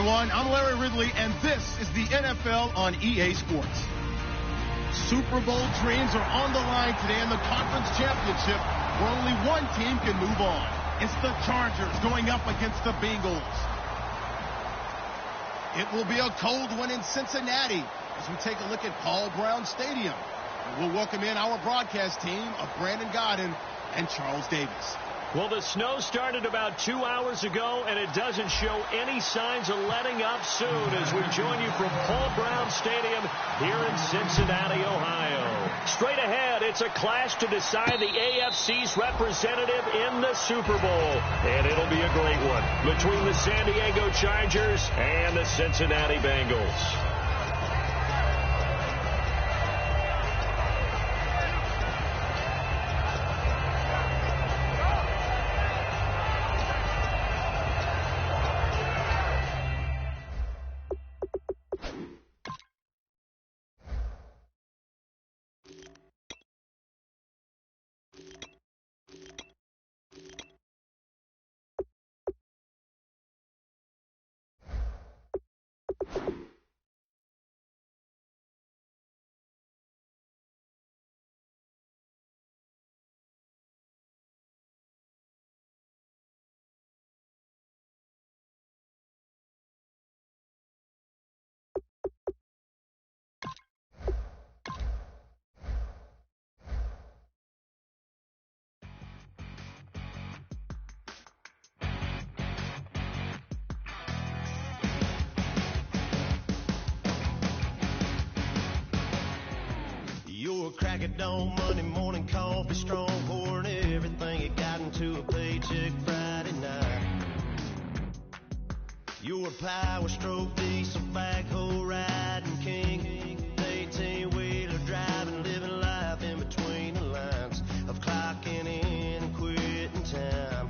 everyone. I'm Larry Ridley, and this is the NFL on EA Sports. Super Bowl dreams are on the line today in the conference championship, where only one team can move on. It's the Chargers going up against the Bengals. It will be a cold one in Cincinnati as we take a look at Paul Brown Stadium. We'll welcome in our broadcast team of Brandon Godden and Charles Davis. Well, the snow started about 2 hours ago, and it doesn't show any signs of letting up soon as we join you from Paul Brown Stadium here in Cincinnati, Ohio. Straight ahead, it's a clash to decide the AFC's representative in the Super Bowl, and it'll be a great one between the San Diego Chargers and the Cincinnati Bengals. Crack it on Monday morning, coffee strong, pouring everything you got into a paycheck Friday night. Your power stroke, diesel backhoe riding king, 18-wheeler driving, living life in between the lines of clocking in and quitting time.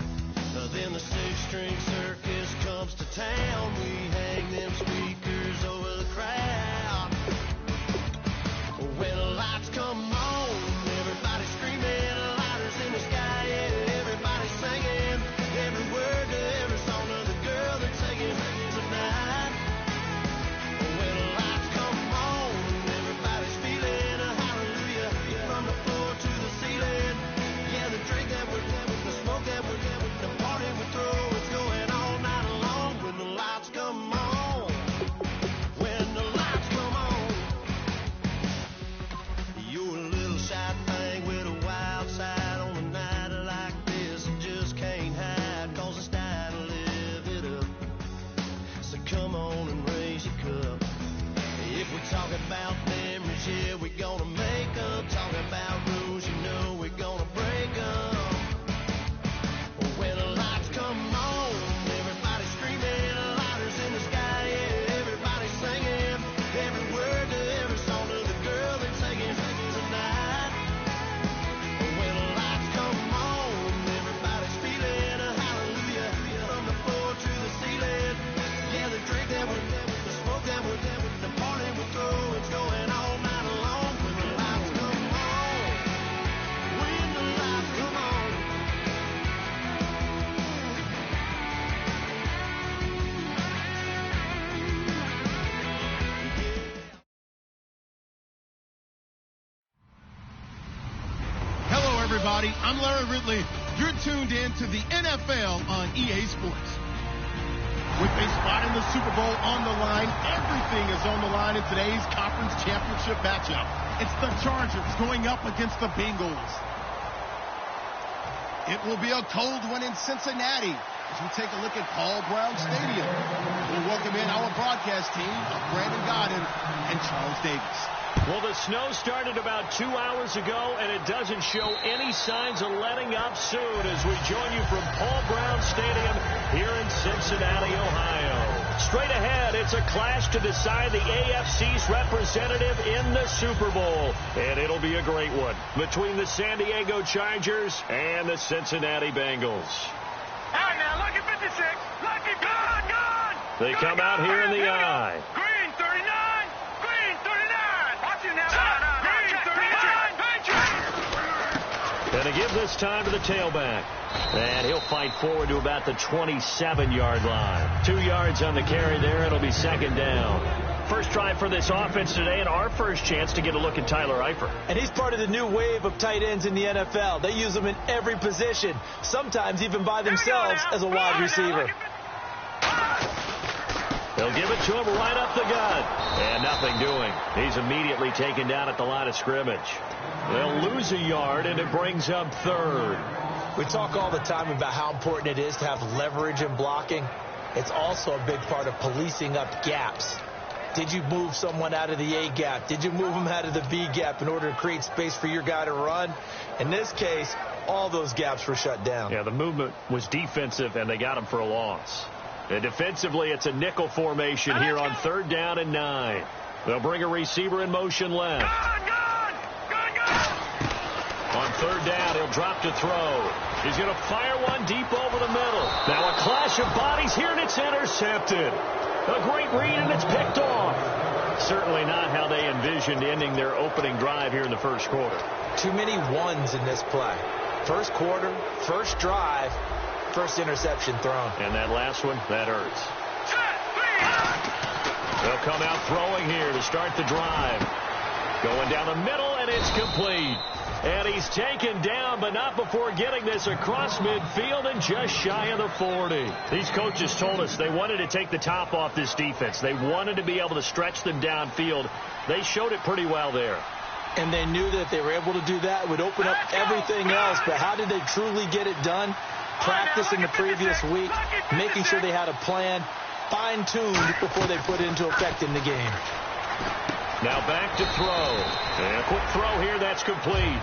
Then the six-string circus comes to town. We hang them speakers over the crowd. When the lights come on, everybody's screaming, lighters in the sky, yeah, everybody's singing every word to every song of the girl they're taking tonight. When the lights come on, everybody's feeling a hallelujah from the floor to the ceiling. Yeah, the drink that we're having, the smoke that we're having, the party we throw, it's going all night long. When the lights come on, when the lights come on. You're a little shy thing with a wild side on a night like this. You just can't hide, cause it's time to live it up. So come on and raise your cup. If we're talking about memories, yeah, we're gonna make up. Talking about rules, you know we're gonna break up. When the lights come on, everybody's screaming, lighters in the sky, yeah, everybody's singing every word to every song of the girl they're taking tonight. When the lights come on, everybody's feeling a hallelujah from the floor to the ceiling. Yeah, the drink that we're having, the smoke that we're having, the party we throw, it's going all night long. When the lights come on, when the lights come on. Hello, everybody. I'm Larry Ridley. You're tuned in to the NFL on EA Sports. With a spot in the Super Bowl on the line, everything is on the line in today's conference championship matchup. It's the Chargers going up against the Bengals. It will be a cold one in Cincinnati as we take a look at Paul Brown Stadium. We'll welcome in our broadcast team of Brandon Godden and Charles Davis. Well, the snow started about 2 hours ago, and it doesn't show any signs of letting up soon as we join you from Paul Brown Stadium here in Cincinnati, Ohio. Straight ahead, it's a clash to decide the AFC's representative in the Super Bowl, and it'll be a great one between the San Diego Chargers and the Cincinnati Bengals. All right, now, lucky 56, lucky gone. They come out here in the eye. Green 39, green 39. Watch it now. Green 39. And they give this time to the tailback. And he'll fight forward to about the 27-yard line. 2 yards on the carry there. It'll be second down. First try for this offense today, and our first chance to get a look at Tyler Eifert. And he's part of the new wave of tight ends in the NFL. They use them in every position, sometimes even by themselves as a wide receiver. They'll give it to him right up the gut. And nothing doing. He's immediately taken down at the line of scrimmage. They'll lose a yard, and it brings up third. We talk all the time about how important it is to have leverage in blocking. It's also a big part of policing up gaps. Did you move someone out of the A gap? Did you move them out of the B gap in order to create space for your guy to run? In this case, all those gaps were shut down. Yeah, the movement was defensive, and they got him for a loss. And defensively, it's a nickel formation here on 3rd down and 9. They'll bring a receiver in motion left. On 3rd down, he'll drop to throw. He's going to fire one deep over the middle. Now a clash of bodies here, and it's intercepted. A great read, and it's picked off. Certainly not how they envisioned ending their opening drive here in the first quarter. Too many ones in this play. First quarter, first drive, first interception thrown. And that last one, that hurts. They'll come out throwing here to start the drive. Going down the middle, and it's complete. And he's taken down, but not before getting this across midfield and just shy of the 40. These coaches told us they wanted to take the top off this defense. They wanted to be able to stretch them downfield. They showed it pretty well there. And they knew that if they were able to do that, it would open up everything else. But how did they truly get it done? Practice in the previous week, making sure they had a plan, fine-tuned before they put it into effect in the game. Now back to throw. And a quick throw here, that's complete.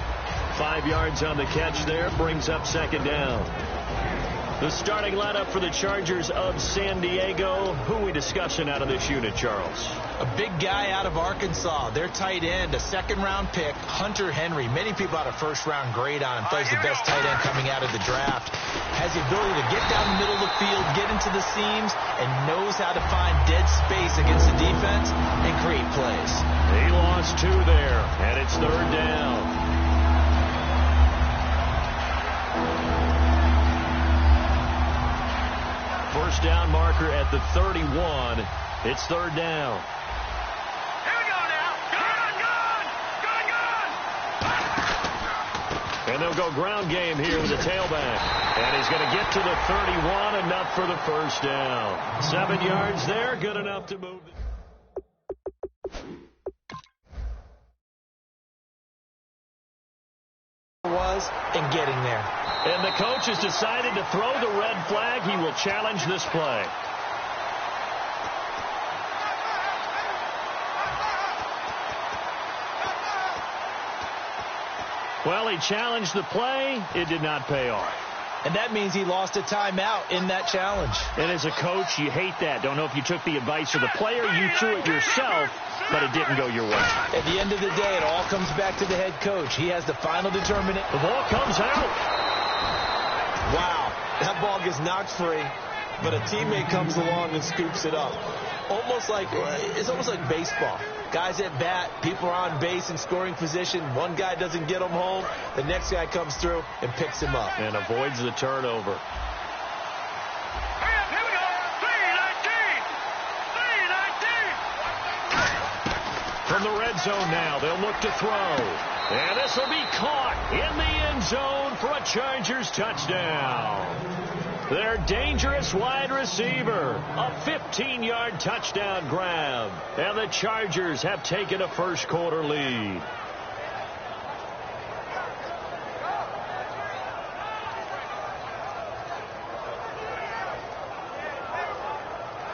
5 yards on the catch there, brings up second down. The starting lineup for the Chargers of San Diego. Who are we discussing out of this unit, Charles? A big guy out of Arkansas. Their tight end, a second-round pick, Hunter Henry. Many people had a first-round grade on him. Plays the best tight end coming out of the draft. Has the ability to get down the middle of the field, get into the seams, and knows how to find dead space against the defense and create plays. He lost 2 there, and it's 3rd down. First down marker at the 31. It's 3rd down. Here we go now. Gun. And they'll go ground game here with the tailback. And he's going to get to the 31, enough for the first down. 7 yards there, good enough to move. Was and getting there. And the coach has decided to throw the red flag. He will challenge this play. Well, he challenged the play. It did not pay off. And that means he lost a timeout in that challenge. And as a coach, you hate that. Don't know if you took the advice of the player. You threw it yourself, but it didn't go your way. At the end of the day, it all comes back to the head coach. He has the final determinant. The ball comes out. Wow, that ball gets knocked free, but a teammate comes along and scoops it up. It's almost like baseball. Guys at bat, people are on base in scoring position. One guy doesn't get him home. The next guy comes through and picks him up. And avoids the turnover. Here we go. 3-19. From the red zone now, they'll look to throw. And this will be caught in the end zone for a Chargers touchdown. Their dangerous wide receiver, a 15-yard touchdown grab. And the Chargers have taken a first quarter lead.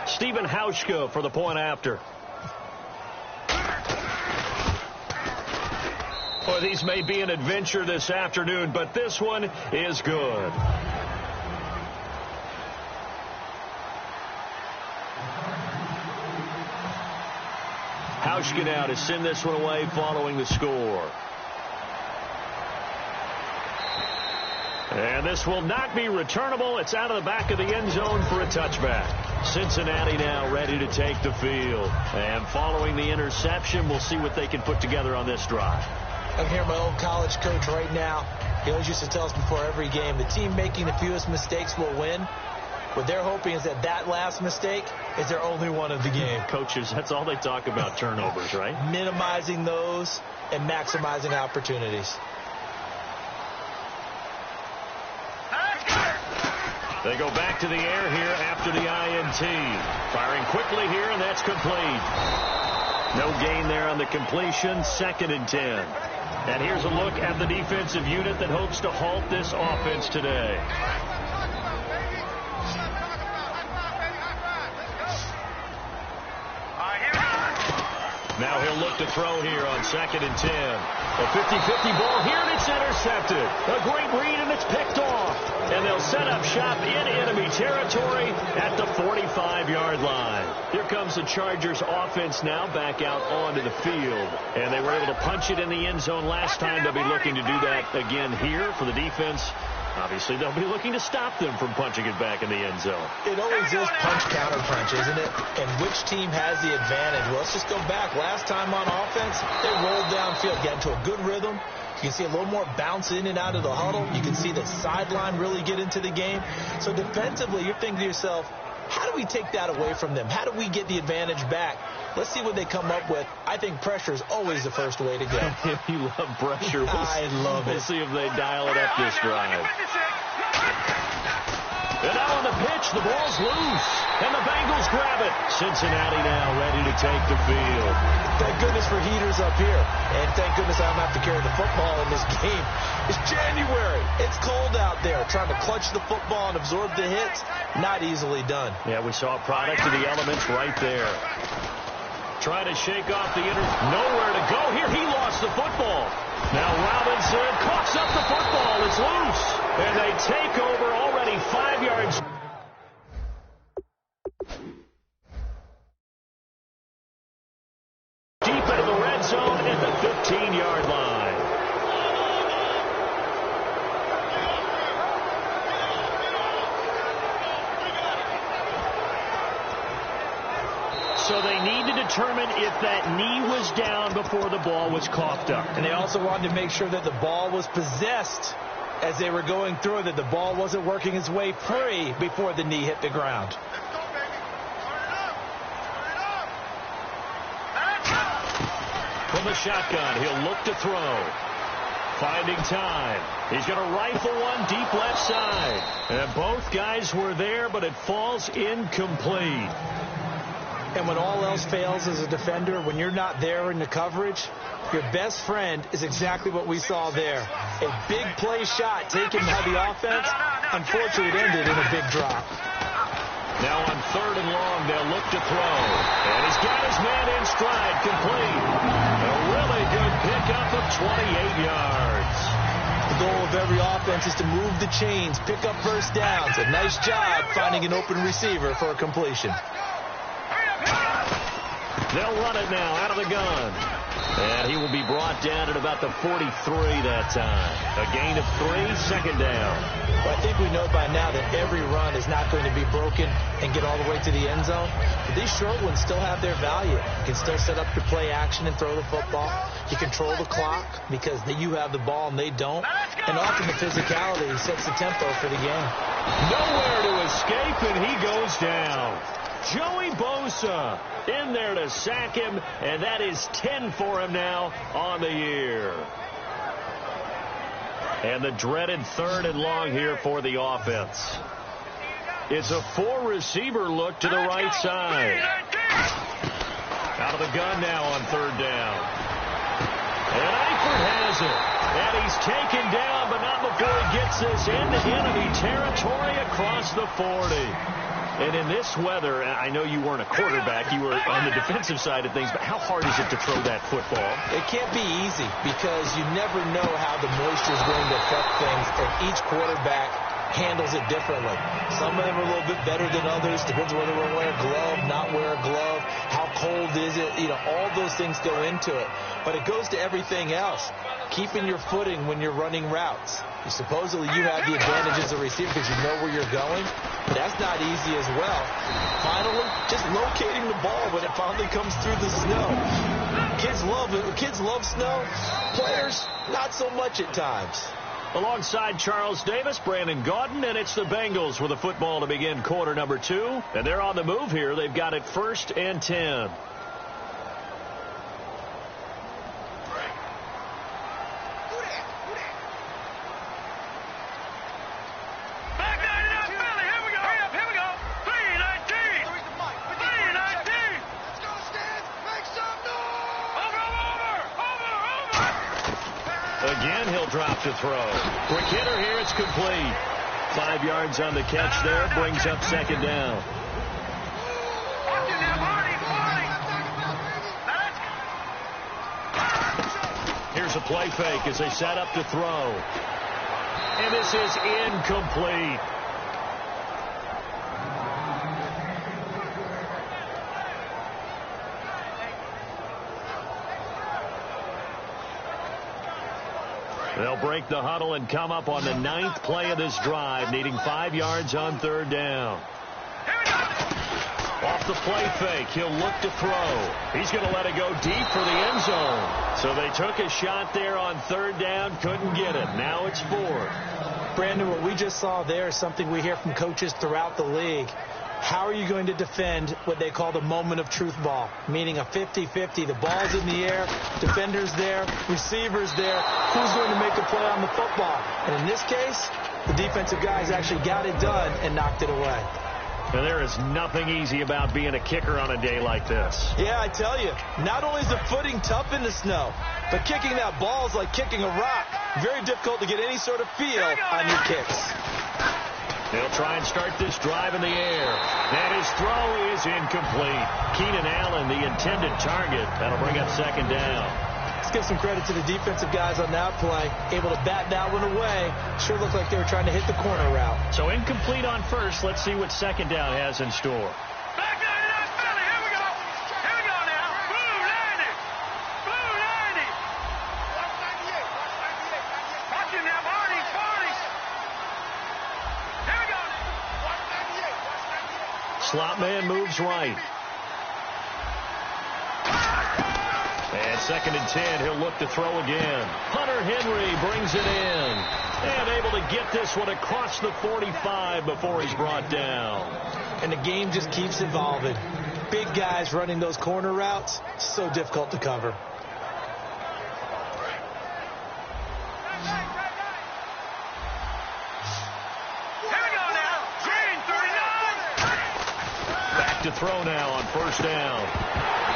Stephen Hauschka for the point after. Boy, these may be an adventure this afternoon, but this one is good. Hauschka now to send this one away following the score. And this will not be returnable. It's out of the back of the end zone for a touchback. Cincinnati now ready to take the field. And following the interception, we'll see what they can put together on this drive. I'm here, my old college coach right now. He always used to tell us before every game, the team making the fewest mistakes will win. What they're hoping is that last mistake is their only one of the game. Coaches, that's all they talk about, turnovers, right? Minimizing those and maximizing opportunities. They go back to the air here after the INT. Firing quickly here, and that's complete. No gain there on the completion, 2nd and 10. And here's a look at the defensive unit that hopes to halt this offense today. Now he'll look to throw here on 2nd and 10. A 50-50 ball here, and it's intercepted. A great read, and it's picked off. And they'll set up shop in enemy territory at the 45-yard line. Here comes the Chargers offense now back out onto the field. And they were able to punch it in the end zone last time. They'll be looking to do that again here for the defense. Obviously, they'll be looking to stop them from punching it back in the end zone. It always is punch-counter-punch, isn't it? And which team has the advantage? Well, let's just go back. Last time on offense, they rolled downfield, got into a good rhythm. You can see a little more bounce in and out of the huddle. You can see the sideline really get into the game. So defensively, you're thinking to yourself, how do we take that away from them? How do we get the advantage back? Let's see what they come up with. I think pressure is always the first way to go. You love pressure. I love it. We'll see if they dial it up this drive. And now on the pitch, the ball's loose. And the Bengals grab it. Cincinnati now ready to take the field. Thank goodness for heaters up here. And thank goodness I don't have to carry the football in this game. It's January. It's cold out there. Trying to clutch the football and absorb the hits, not easily done. Yeah, we saw a product of the elements right there. Trying to shake off the nowhere to go here. He lost the football. Now Robinson coughs up the football. It's loose. And they take over already 5 yards. Deep into the red zone at the 15-yard line. So they need to determine if that knee was down before the ball was coughed up. And they also wanted to make sure that the ball was possessed as they were going through, that the ball wasn't working its way free before the knee hit the ground. From the shotgun, he'll look to throw. Finding time. He's going to rifle one deep left side. And both guys were there, but it falls incomplete. And when all else fails as a defender, when you're not there in the coverage, your best friend is exactly what we saw there. A big play shot taken by the offense. Unfortunately, it ended in a big drop. Now on 3rd and long, they'll look to throw. And he's got his man in stride, complete. A really good pickup of 28 yards. The goal of every offense is to move the chains, pick up first downs. A nice job finding an open receiver for a completion. They'll run it now out of the gun. And he will be brought down at about the 43 that time. A gain of 3, 2nd down. Well, I think we know by now that every run is not going to be broken and get all the way to the end zone. But these short ones still have their value. You can still set up your play action and throw the football. You control the clock because you have the ball and they don't. And often the physicality sets the tempo for the game. Nowhere to escape, and he goes down. Joey Bosa in there to sack him, and that is 10 for him now on the year. And the dreaded 3rd and long here for the offense. It's a 4-receiver look to the right side. Out of the gun now on 3rd down. And Eifert has it. And he's taken down, but not before he gets this into enemy territory across the 40. And in this weather, I know you weren't a quarterback. You were on the defensive side of things. But how hard is it to throw that football? It can't be easy because you never know how the moisture is going to affect things. And each quarterback handles it differently. Some of them are a little bit better than others. Depends whether we're wearing a glove, not wear a glove. How cold is it? You know, all those things go into it. But it goes to everything else. Keeping your footing when you're running routes. Supposedly you have the advantage as a receiver because you know where you're going. But that's not easy as well. Finally, just locating the ball when it finally comes through the snow. Kids love it. Kids love snow. Players, not so much at times. Alongside Charles Davis, Brandon Gaudin, and it's the Bengals with the football to begin quarter number 2. And they're on the move here. They've got it 1st and 10. Again, he'll drop to throw. Quick hitter here, it's complete. 5 yards on the catch there, brings up 2nd down. Here's a play fake as they set up to throw. And this is incomplete. They'll break the huddle and come up on the 9th play of this drive, needing 5 yards on 3rd down. Off the play fake, he'll look to throw. He's going to let it go deep for the end zone. So they took a shot there on 3rd down, couldn't get it. Now it's 4th. Brandon, what we just saw there is something we hear from coaches throughout the league. How are you going to defend what they call the moment of truth ball, meaning a 50-50? The ball's in the air, defenders there, receivers there. Who's going to make a play on the football? And in this case, the defensive guys actually got it done and knocked it away. And there is nothing easy about being a kicker on a day like this. Yeah, I tell you, not only is the footing tough in the snow, but kicking that ball is like kicking a rock. Very difficult to get any sort of feel on your kicks. They'll try and start this drive in the air. And his throw is incomplete. Keenan Allen, the intended target. That'll bring up 2nd down. Let's give some credit to the defensive guys on that play. Able to bat that one away. Sure looked like they were trying to hit the corner route. So incomplete on 1st. Let's see what 2nd down has in store. Slot man moves right. And 2nd and 10, he'll look to throw again. Hunter Henry brings it in. And able to get this one across the 45 before he's brought down. And the game just keeps evolving. Big guys running those corner routes, so difficult to cover. To throw now on 1st down.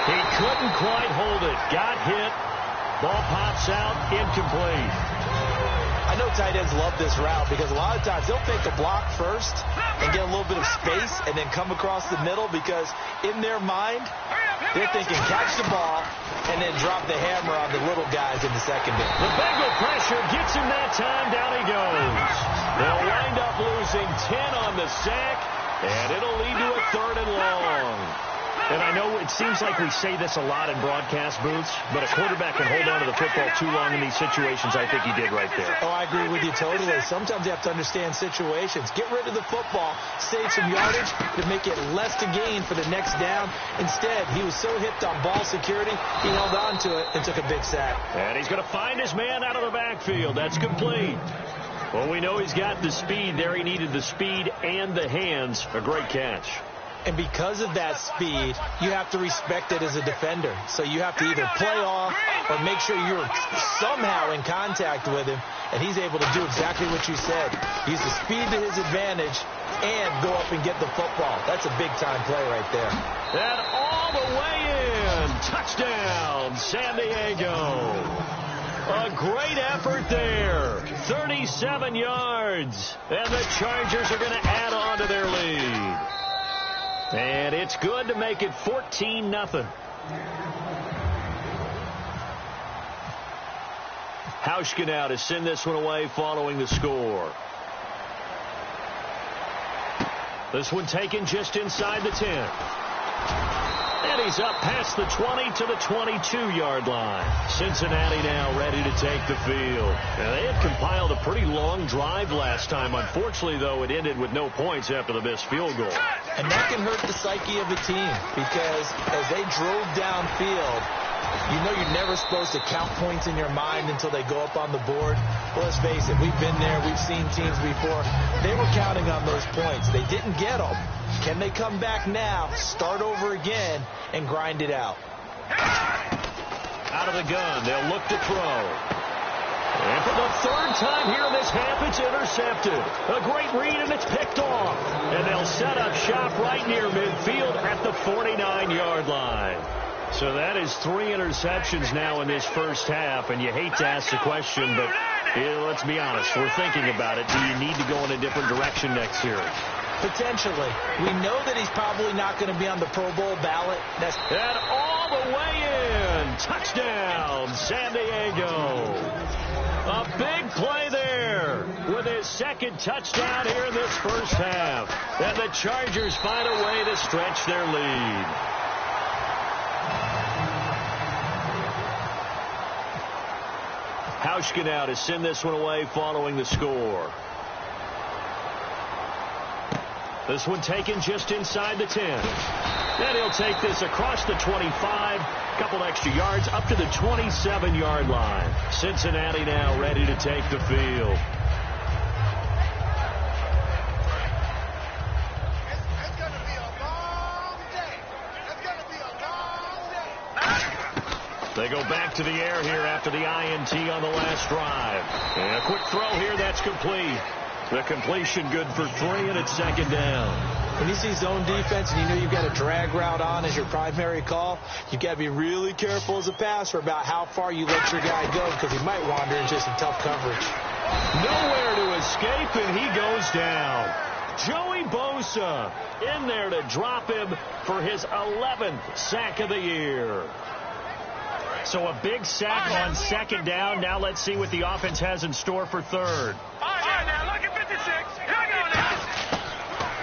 He couldn't quite hold it. Got hit. Ball pops out. Incomplete. I know tight ends love this route because a lot of times they'll take a block first and get a little bit of space and then come across the middle because in their mind, they're thinking catch the ball and then drop the hammer on the little guys in the secondary. The Bengal pressure gets him that time. Down he goes. They'll wind up losing 10 on the sack. And it'll lead to a 3rd and long. And I know it seems like we say this a lot in broadcast booths, but a quarterback can hold on to the football too long in these situations. I think he did right there. Oh, I agree with you totally. Sometimes you have to understand situations. Get rid of the football, save some yardage to make it less to gain for the next down. Instead, he was so hipped on ball security, he held on to it and took a big sack. And he's going to find his man out of the backfield. That's complete. Well, we know he's got the speed there. He needed the speed and the hands. A great catch. And because of that speed, you have to respect it as a defender. So you have to either play off or make sure you're somehow in contact with him. And he's able to do exactly what you said. Use the speed to his advantage and go up and get the football. That's a big-time play right there. And all the way in. Touchdown, San Diego. A great effort there. 37 yards. And the Chargers are going to add on to their lead. And it's good to make it 14-0. Hauschka now to send this one away following the score. This one taken just inside the 10. And he's up past the 20 to the 22-yard line. Cincinnati now ready to take the field. Now, they had compiled a pretty long drive last time. Unfortunately, though, it ended with no points after the missed field goal. And that can hurt the psyche of a team because as they drove downfield, you know you're never supposed to count points in your mind until they go up on the board. Well, let's face it, we've been there. We've seen teams before. They were counting on those points. They didn't get them. Can they come back now, start over again, and grind it out? Out of the gun, they'll look to throw. And for the third time here in this half, it's intercepted. A great read, and it's picked off. And they'll set up shop right near midfield at the 49-yard line. So that is 3 interceptions now in this first half, and you hate to ask the question, but let's be honest, we're thinking about it. Do you need to go in a different direction next year? Potentially. We know that he's probably not going to be on the Pro Bowl ballot. And all the way in. Touchdown, San Diego. A big play there with his second touchdown here in this first half. And the Chargers find a way to stretch their lead. Hauschka now to send this one away following the score. This one taken just inside the 10. And he'll take this across the 25. Couple extra yards up to the 27-yard line. Cincinnati now ready to take the field. It's going to be a long day. It's going to be a long day. They go back to the air here after the INT on the last drive. And a quick throw here, that's complete. The completion good for 3, and it's second down. When you see zone defense and you know you've got a drag route on as your primary call, you've got to be really careful as a passer about how far you let your guy go because he might wander into some tough coverage. Nowhere to escape, and he goes down. Joey Bosa in there to drop him for his 11th sack of the year. So a big sack on second down. Now let's see what the offense has in store for third. Now look at 56. Here we go now.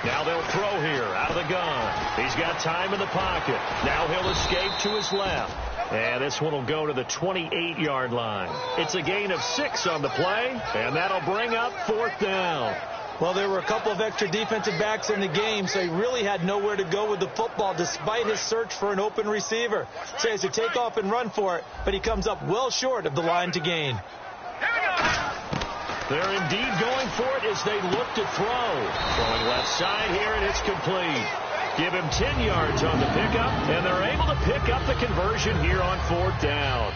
Now they'll throw here out of the gun. He's got time in the pocket. Now he'll escape to his left. And this one will go to the 28-yard line. It's a gain of 6 on the play, and that'll bring up 4th down. Well, there were a couple of extra defensive backs in the game, so he really had nowhere to go with the football despite his search for an open receiver. So he has to take off and run for it, but he comes up well short of the line to gain. They're indeed going for it as they look to throw. Throwing left side here, and it's complete. Give him 10 yards on the pickup, and they're able to pick up the conversion here on 4th down.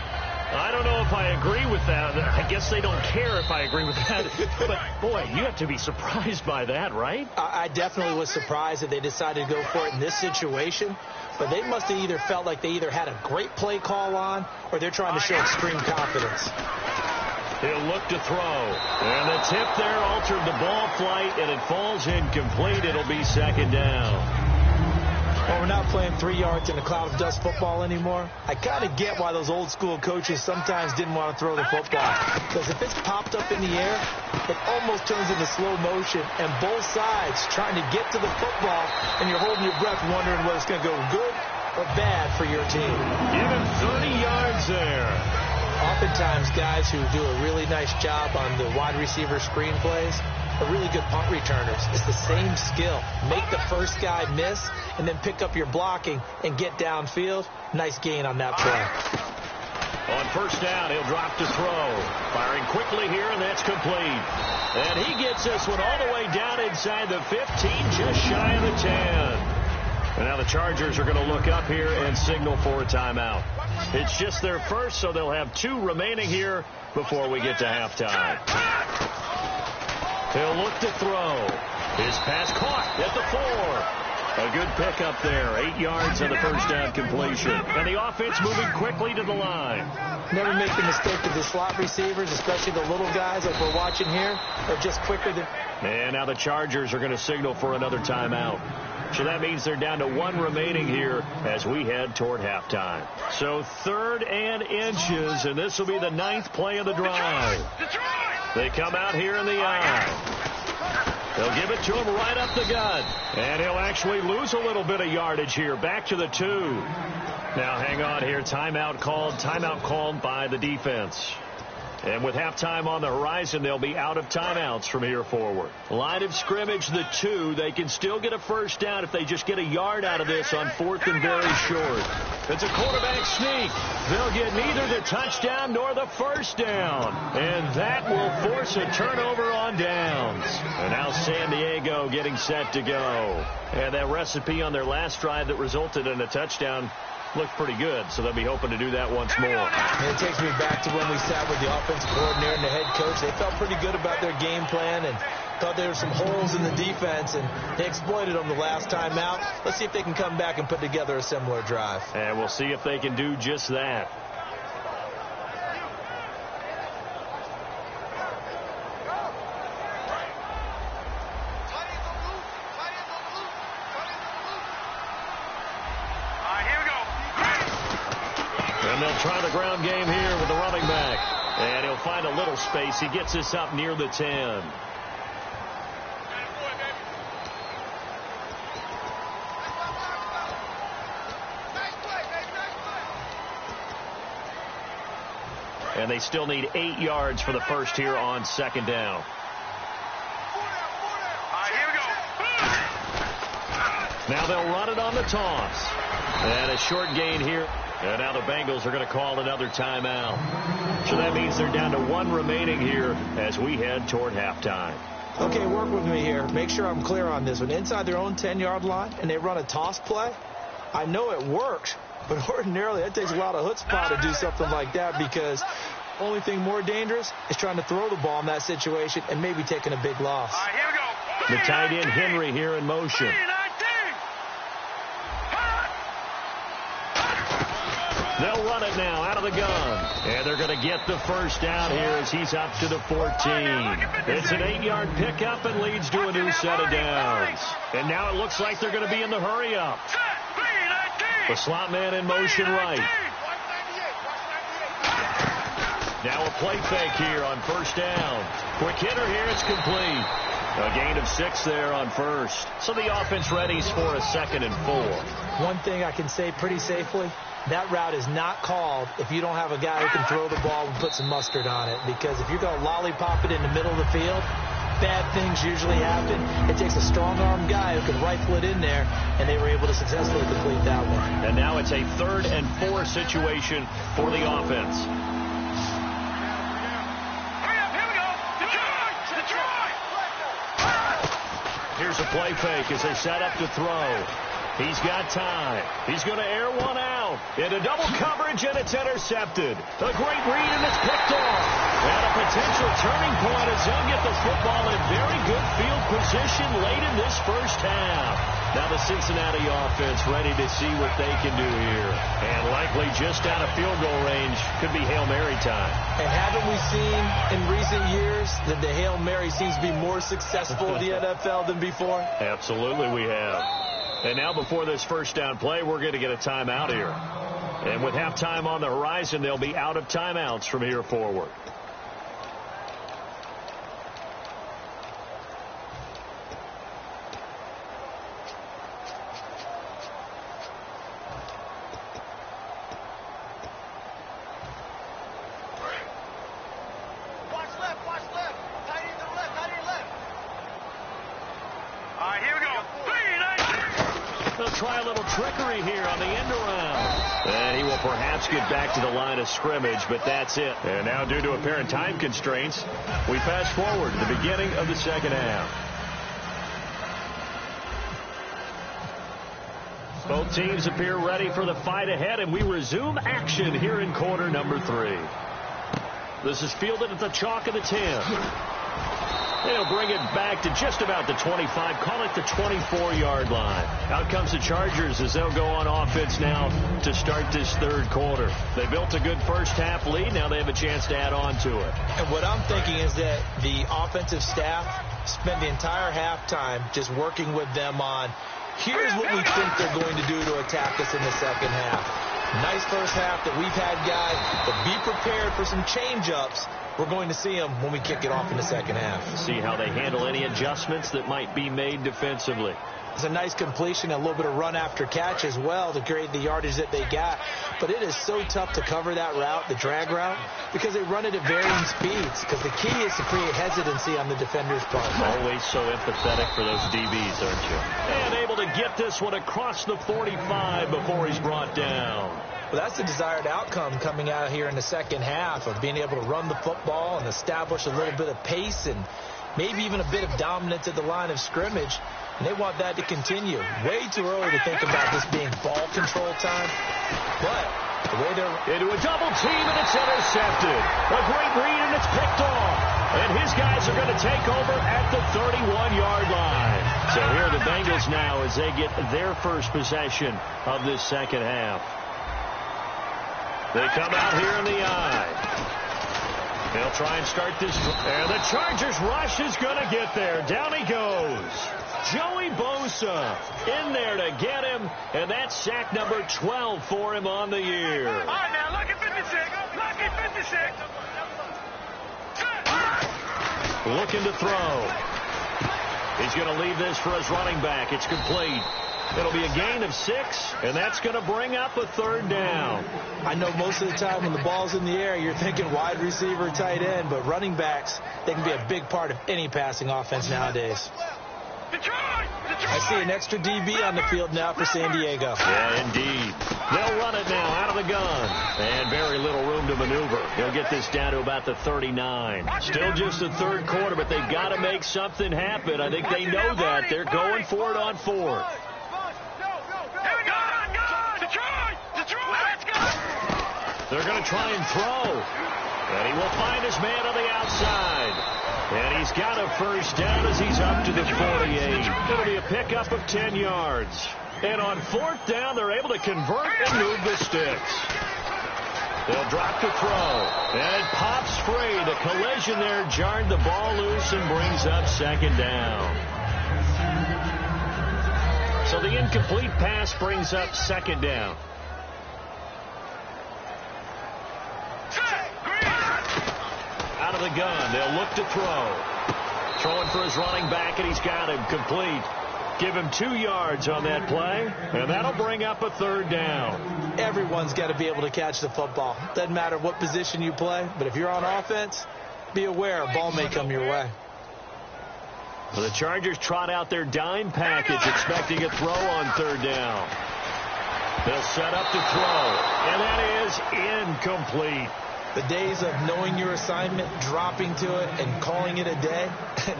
I don't know if I agree with that. I guess they don't care if I agree with that. But, boy, you have to be surprised by that, right? I definitely was surprised that they decided to go for it in this situation. But they must have either felt like they either had a great play call on or they're trying to show extreme confidence. He'll look to throw. And the tip there altered the ball flight, and it falls incomplete. It'll be second down. Well, we're not playing 3 yards in a cloud of dust football anymore. I kind of get why those old school coaches sometimes didn't want to throw the football. Because if it's popped up in the air, it almost turns into slow motion. And both sides trying to get to the football, and you're holding your breath wondering whether it's going to go good or bad for your team. Give him 30 yards there. Oftentimes, guys who do a really nice job on the wide receiver screen plays are really good punt returners. It's the same skill. Make the first guy miss and then pick up your blocking and get downfield. Nice gain on that play. On first down, he'll drop to throw. Firing quickly here, and that's complete. And he gets this one all the way down inside the 15, just shy of the 10. And now the Chargers are going to look up here and signal for a timeout. It's just their first, so they'll have 2 remaining here before we get to halftime. He'll look to throw. His pass caught at the 4. A good pickup there. 8 yards on the first down completion. And the offense moving quickly to the line. Never make the mistake of the slot receivers, especially the little guys like we're watching here, are just quicker than... And now the Chargers are going to signal for another timeout. So that means they're down to 1 remaining here as we head toward halftime. So 3rd and inches, and this will be the 9th play of the drive. They come out here in the eye. They'll give it to him right up the gut. And he'll actually lose a little bit of yardage here. Back to the 2. Now hang on here. Timeout called by the defense. And with halftime on the horizon, they'll be out of timeouts from here forward. Line of scrimmage, the 2. They can still get a first down if they just get a yard out of this on 4th and very short. It's a quarterback sneak. They'll get neither the touchdown nor the first down. And that will force a turnover on downs. And now San Diego getting set to go. And that recipe on their last drive that resulted in a touchdown looked pretty good, so they'll be hoping to do that once more. And it takes me back to when we sat with the offensive coordinator and the head coach. They felt pretty good about their game plan and thought there were some holes in the defense, and they exploited them the last time out. Let's see if they can come back and put together a similar drive. And we'll see if they can do just that. And they'll try the ground game here with the running back. And he'll find a little space. He gets this up near the 10. And they still need 8 yards for the first here on 2nd down. Now they'll run it on the toss. And a short gain here. And now the Bengals are going to call another timeout. So that means they're down to 1 remaining here as we head toward halftime. Okay, work with me here. Make sure I'm clear on this one. Inside their own 10-yard line and they run a toss play, I know it works, but ordinarily it takes a lot of chutzpah to do something like that, because the only thing more dangerous is trying to throw the ball in that situation and maybe taking a big loss. The tight end Henry here in motion. They'll run it now out of the gun. And they're going to get the first down here as he's up to the 14. It's an 8-yard pickup and leads to a new set of downs. And now it looks like they're going to be in the hurry up. The slot man in motion right. Now a play fake here on first down. Quick hitter here. It's complete. A gain of 6 there on first. So the offense readies for a 2nd and 4. One thing I can say pretty safely, that route is not called if you don't have a guy who can throw the ball and put some mustard on it. Because if you're going to lollipop it in the middle of the field, bad things usually happen. It takes a strong-armed guy who can rifle it in there, and they were able to successfully complete that one. And now it's a 3rd and 4 situation for the offense. Here's a play fake as they set up to throw. He's got time. He's going to air one out. Into double coverage, and it's intercepted. A great read, and it's picked off. And a potential turning point as he'll get the football in very good field position late in this first half. Now the Cincinnati offense ready to see what they can do here. And likely just out of field goal range. Could be Hail Mary time. And haven't we seen in recent years that the Hail Mary seems to be more successful in the NFL than before? Absolutely we have. And now before this first down play, we're going to get a timeout here. And with halftime on the horizon, they'll be out of timeouts from here forward. Try a little trickery here on the end around. And he will perhaps get back to the line of scrimmage, but that's it. And now due to apparent time constraints, we fast forward to the beginning of the 2nd half. Both teams appear ready for the fight ahead, and we resume action here in quarter number 3. This is fielded at the chalk of the 10. They'll bring it back to just about the 25, call it the 24-yard line. Out comes the Chargers as they'll go on offense now to start this 3rd quarter. They built a good first half lead. Now they have a chance to add on to it. And what I'm thinking is that the offensive staff spent the entire halftime just working with them on, here's what we think they're going to do to attack us in the 2nd half. Nice first half that we've had, guys, but be prepared for some change-ups we're going to see them when we kick it off in the second half. See how they handle any adjustments that might be made defensively. It's a nice completion, a little bit of run after catch as well to create the yardage that they got. But it is so tough to cover that route, the drag route, because they run it at varying speeds. Because the key is to create hesitancy on the defender's part. Always so empathetic for those DBs, aren't you? And able to get this one across the 45 before he's brought down. Well, that's the desired outcome coming out here in the second half of being able to run the football and establish a little bit of pace and maybe even a bit of dominance at the line of scrimmage. And they want that to continue. Way too early to think about this being ball control time. But the way they're into a double team, and it's intercepted. A great read, and it's picked off. And his guys are going to take over at the 31-yard line. So here are the Bengals now as they get their first possession of this second half. They come out here in the eye. They'll try and start this. And the Chargers rush is going to get there. Down he goes. Joey Bosa in there to get him, and that's sack number 12 for him on the year. All right, now, look at 56. Look at 56. Looking to throw. He's going to leave this for his running back. It's complete. It'll be a gain of 6, and that's going to bring up a third down. I know most of the time when the ball's in the air, you're thinking wide receiver, tight end, but running backs, they can be a big part of any passing offense nowadays. I see an extra DB on the field now for San Diego. Yeah, indeed. They'll run it now out of the gun. And very little room to maneuver. They'll get this down to about the 39. Still just the third quarter, but they've got to make something happen. I think they know that. They're going for it on fourth. They're going to try and throw. And he will find his man on the outside. And he's got a first down as he's up to the 48. It'll be a pickup of 10 yards. And on fourth down, they're able to convert and move the sticks. They'll drop the throw. And it pops free. The collision there jarred the ball loose and brings up second down. So the incomplete pass brings up second down. Out of the gun, they'll look to throw. Throwing for his running back, and he's got him complete. Give him 2 yards on that play, and that'll bring up a third down. Everyone's got to be able to catch the football. Doesn't matter what position you play, but if you're on offense, be aware a ball may come your way. Well, the Chargers trot out their dime package, expecting a throw on third down. They'll set up to throw, and that is incomplete. The days of knowing your assignment, dropping to it, and calling it a day,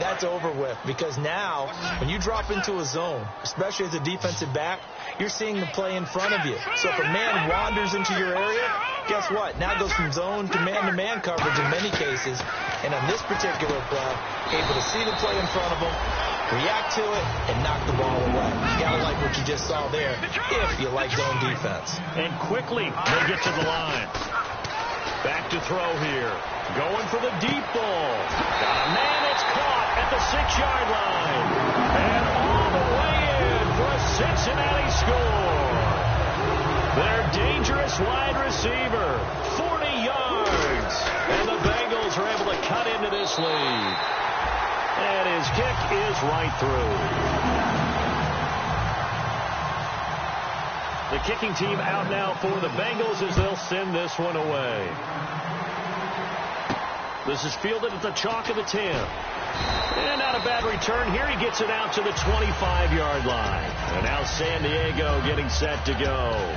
that's over with. Because now, when you drop into a zone, especially as a defensive back, you're seeing the play in front of you. So if a man wanders into your area, guess what? Now it goes from zone to man-to-man coverage in many cases. And on this particular play, able to see the play in front of him, react to it, and knock the ball away. You got to like what you just saw there if you like zone defense. And quickly, they get to the line. Back to throw here. Going for the deep ball. Got a man that's caught at the 6-yard line. And all the way in for a Cincinnati score. Their dangerous wide receiver. 40 yards. And the Bengals are able to cut into this lead. And his kick is right through. The kicking team out now for the Bengals as they'll send this one away. This is fielded at the chalk of the 10. And not a bad return here. He gets it out to the 25-yard line. And now San Diego getting set to go.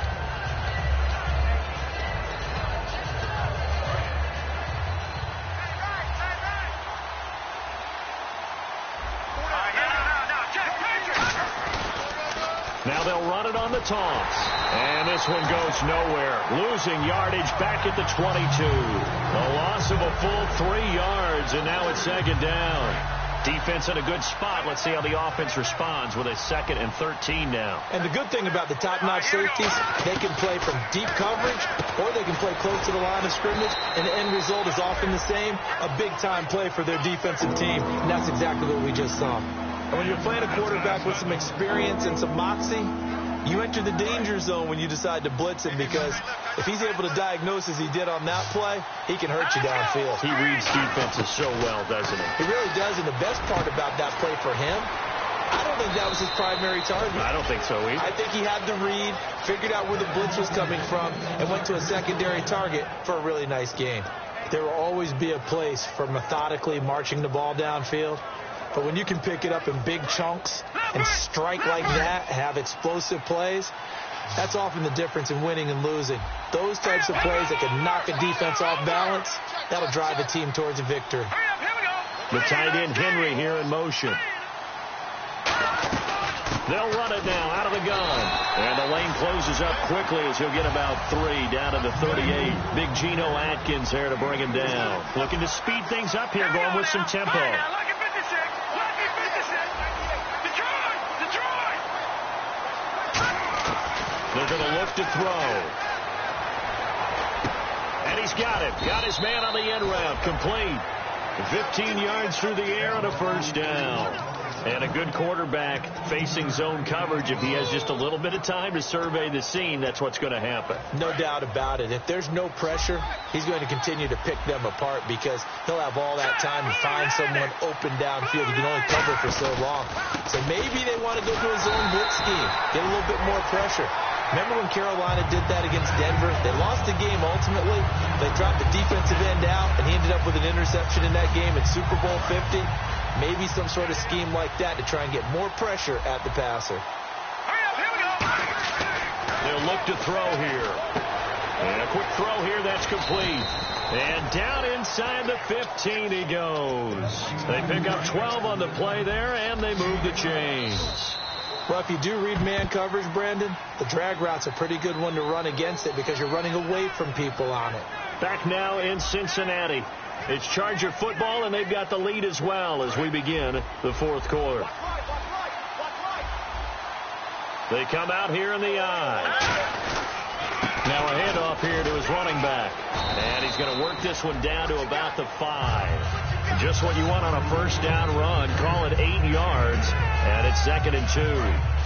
Now they'll run it on the toss. And this one goes nowhere. Losing yardage back at the 22. A loss of a full 3 yards, and now it's second down. Defense in a good spot. Let's see how the offense responds with a 2nd and 13 now. And the good thing about the top-notch safeties, they can play from deep coverage or they can play close to the line of scrimmage, and the end result is often the same, a big-time play for their defensive team, and that's exactly what we just saw. And when you're playing a quarterback with some experience and some moxie, You enter the danger zone when you decide to blitz him, because if he's able to diagnose as he did on that play, he can hurt you downfield. He reads defenses so well, doesn't he? He really does, and the best part about that play for him, I don't think that was his primary target. I don't think so either. I think he had the read, figured out where the blitz was coming from, and went to a secondary target for a really nice gain. There will always be a place for methodically marching the ball downfield. But when you can pick it up in big chunks and strike like that, have explosive plays, that's often the difference in winning and losing. Those types of plays that can knock a defense off balance, that'll drive a team towards a victory. The tight end Henry here in motion. They'll run it now out of the gun. And the lane closes up quickly as he'll get about 3 down to the 38. Big Geno Atkins there to bring him down. Looking to speed things up here, going with some tempo. They're going to look to throw. And he's got it. Got his man on the end route. Complete. 15 yards through the air and a first down. And a good quarterback facing zone coverage. If he has just a little bit of time to survey the scene, that's what's going to happen. No doubt about it. If there's no pressure, he's going to continue to pick them apart, because he'll have all that time to find someone open downfield. He can only cover for so long. So maybe they want to go to a zone blitz scheme, get a little bit more pressure. Remember when Carolina did that against Denver? They lost the game ultimately. They dropped the defensive end out, and he ended up with an interception in that game in Super Bowl 50. Maybe some sort of scheme like that to try and get more pressure at the passer. They'll look to throw here. And a quick throw here, that's complete. And down inside the 15 he goes. They pick up 12 on the play there, and they move the chains. Well, if you do read man coverage, Brandon, the drag route's a pretty good one to run against it, because you're running away from people on it. Back now in Cincinnati. It's Charger football, and they've got the lead as well as we begin the fourth quarter. They come out here in the eye. Now a handoff here to his running back. And he's going to work this one down to about the 5. Just what you want on a first down run. Call it 8 yards. And it's 2nd and 2.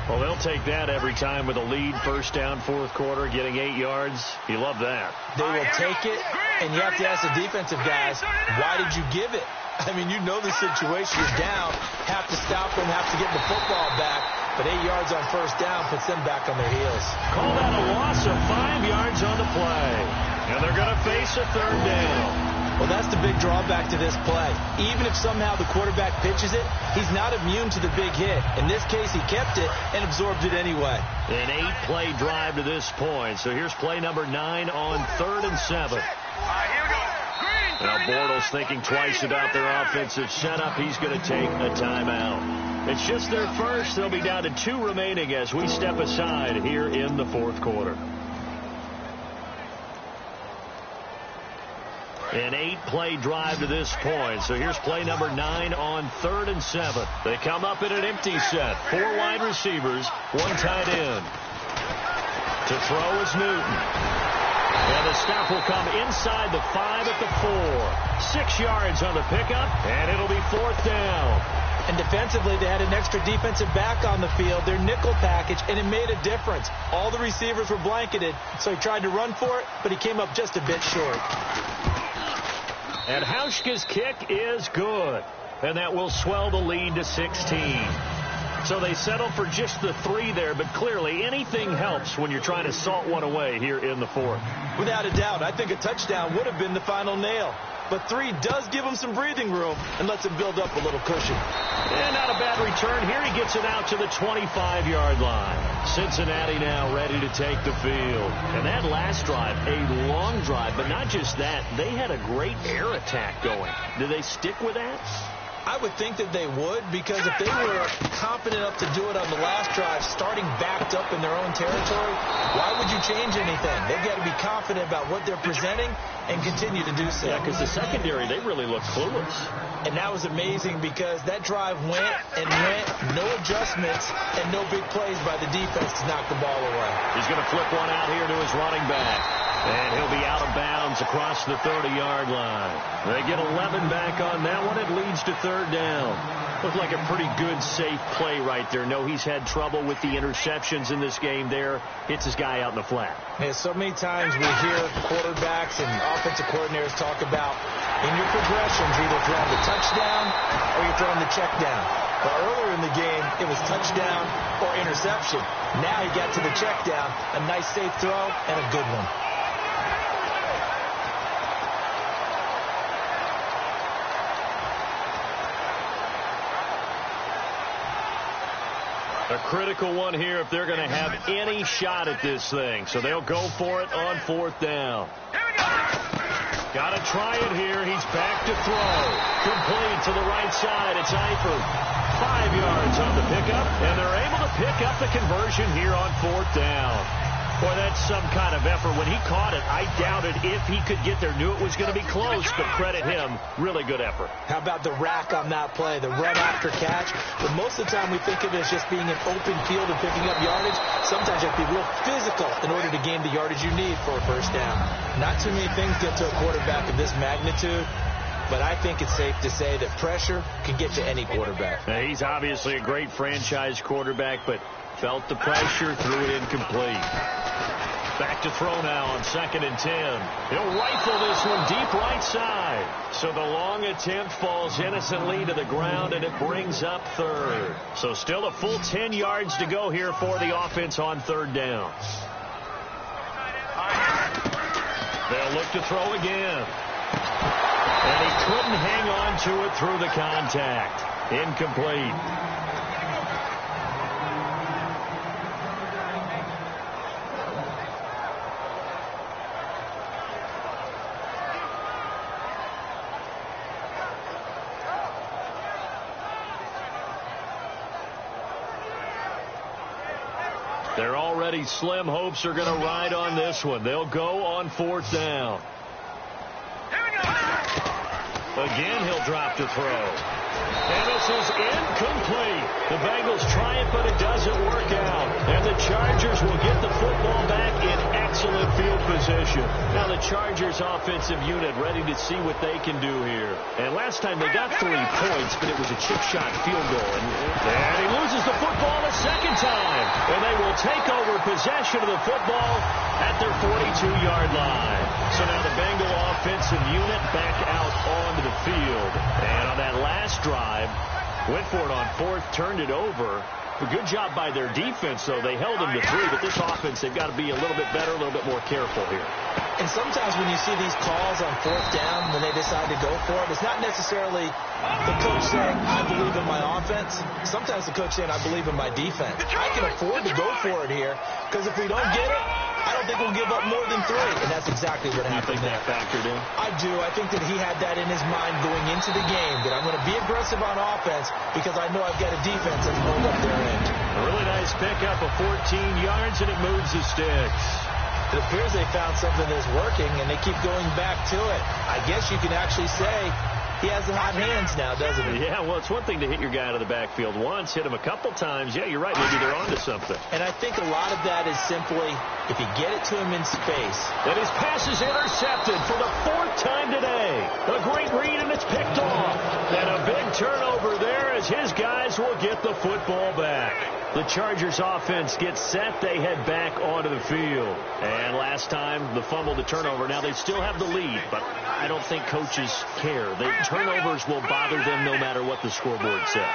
Well, they'll take that every time with a lead. First down, fourth quarter, getting 8 yards. You love that. They will take it, and you have to ask the defensive guys, why did you give it? I mean, you know the situation. You're down, have to stop them, have to get the football back. But 8 yards on first down puts them back on their heels. Call that a loss of 5 yards on the play. And they're going to face a third down. Well, that's the big drawback to this play. Even if somehow the quarterback pitches it, he's not immune to the big hit. In this case, he kept it and absorbed it anyway. An 8-play drive to this point. So here's play number 9 on 3rd and 7. Now Bortles thinking twice about their offensive setup. He's going to take a timeout. It's just their first. They'll be down to 2 remaining as we step aside here in the fourth quarter. An 8-play drive to this point. So here's play number 9 on 3rd and 7. They come up in an empty set. 4 wide receivers, 1 tight end. To throw is Newton. And the stop will come inside the 5 at the 4. 6 yards on the pickup, and it'll be 4th down. And defensively, they had an extra defensive back on the field, their nickel package, and it made a difference. All the receivers were blanketed, so he tried to run for it, but he came up just a bit short. And Hauschka's kick is good. And that will swell the lead to 16. So they settle for just the 3 there, but clearly anything helps when you're trying to salt one away here in the fourth. Without a doubt, I think a touchdown would have been the final nail. But 3 does give him some breathing room and lets him build up a little cushion. And not a bad return here. He gets it out to the 25-yard line. Cincinnati now ready to take the field. And that last drive, a long drive, but not just that. They had a great air attack going. Do they stick with that? I would think that they would, because if they were confident enough to do it on the last drive, starting backed up in their own territory, why would you change anything? They've got to be confident about what they're presenting and continue to do so. Yeah, because the secondary, they really look clueless. And that was amazing, because that drive went and went, no adjustments, and no big plays by the defense to knock the ball away. He's going to flip one out here to his running back. And he'll be out of bounds across the 30-yard line. They get 11 back on that one. It leads to 3rd down. Looked like a pretty good, safe play right there. No, he's had trouble with the interceptions in this game there. Hits his guy out in the flat. Yeah, so many times we hear quarterbacks and offensive coordinators talk about in your progressions, you're either throwing the touchdown or you're throwing the check down. But earlier in the game, it was touchdown or interception. Now he got to the check down, a nice safe throw, and a good one. A critical one here if they're going to have any shot at this thing. So they'll go for it on 4th down. Got to try it here. He's back to throw. Complete to the right side. It's Eifert. 5 yards on the pickup, and they're able to pick up the conversion here on 4th down. Boy, that's some kind of effort. When he caught it, I doubted if he could get there. Knew it was going to be close, but credit him. Really good effort. How about the rack on that play, the run after catch? But most of the time we think of it as just being an open field and picking up yardage. Sometimes you have to be real physical in order to gain the yardage you need for a first down. Not too many things get to a quarterback of this magnitude, but I think it's safe to say that pressure can get to any quarterback. Now, he's obviously a great franchise quarterback, but felt the pressure, threw it incomplete. Back to throw now on 2nd and 10. He'll rifle this one deep right side. So the long attempt falls innocently to the ground, and it brings up 3rd. So still a full 10 yards to go here for the offense on 3rd down. They'll look to throw again. And he couldn't hang on to it through the contact. Incomplete. Their already slim hopes are going to ride on this one. They'll go on 4th down. Again, he'll drop to throw. And this is incomplete. The Bengals try it, but it doesn't work out. And the Chargers will get the football back in excellent field position. Now the Chargers offensive unit ready to see what they can do here. And last time they got 3 points, but it was a chip shot field goal. And he loses the football a second time. And they will take over possession of the football at their 42-yard line. So now the Bengal offensive unit back out onto the field. And on that last drive, went for it on 4th, turned it over. A good job by their defense, though. They held them to 3, but this offense, they've got to be a little bit better, a little bit more careful here. And sometimes when you see these calls on 4th down, when they decide to go for it, it's not necessarily the coach saying, I believe in my offense. Sometimes the coach saying, I believe in my defense. I can afford to go for it here, because if we don't get it, I don't think we'll give up more than 3. And that's exactly what happened there. You think that factored in? I do. I think that he had that in his mind going into the game, that I'm going to be aggressive on offense because I know I've got a defense that's hold up their end. A really nice pickup of 14 yards, and it moves the sticks. It appears they found something that's working, and they keep going back to it. I guess you can actually say he has the hot hands now, doesn't he? Yeah, well, it's one thing to hit your guy out of the backfield once, hit him a couple times. Yeah, you're right. Maybe they're onto something. And I think a lot of that is simply if you get it to him in space. And his pass is intercepted for the 4th time today. A great read, and it's picked off. And a big turnover there as his guys will get the football back. The Chargers offense gets set. They head back onto the field. And last time, the fumble, the turnover. Now they still have the lead, but I don't think coaches care. The turnovers will bother them no matter what the scoreboard says.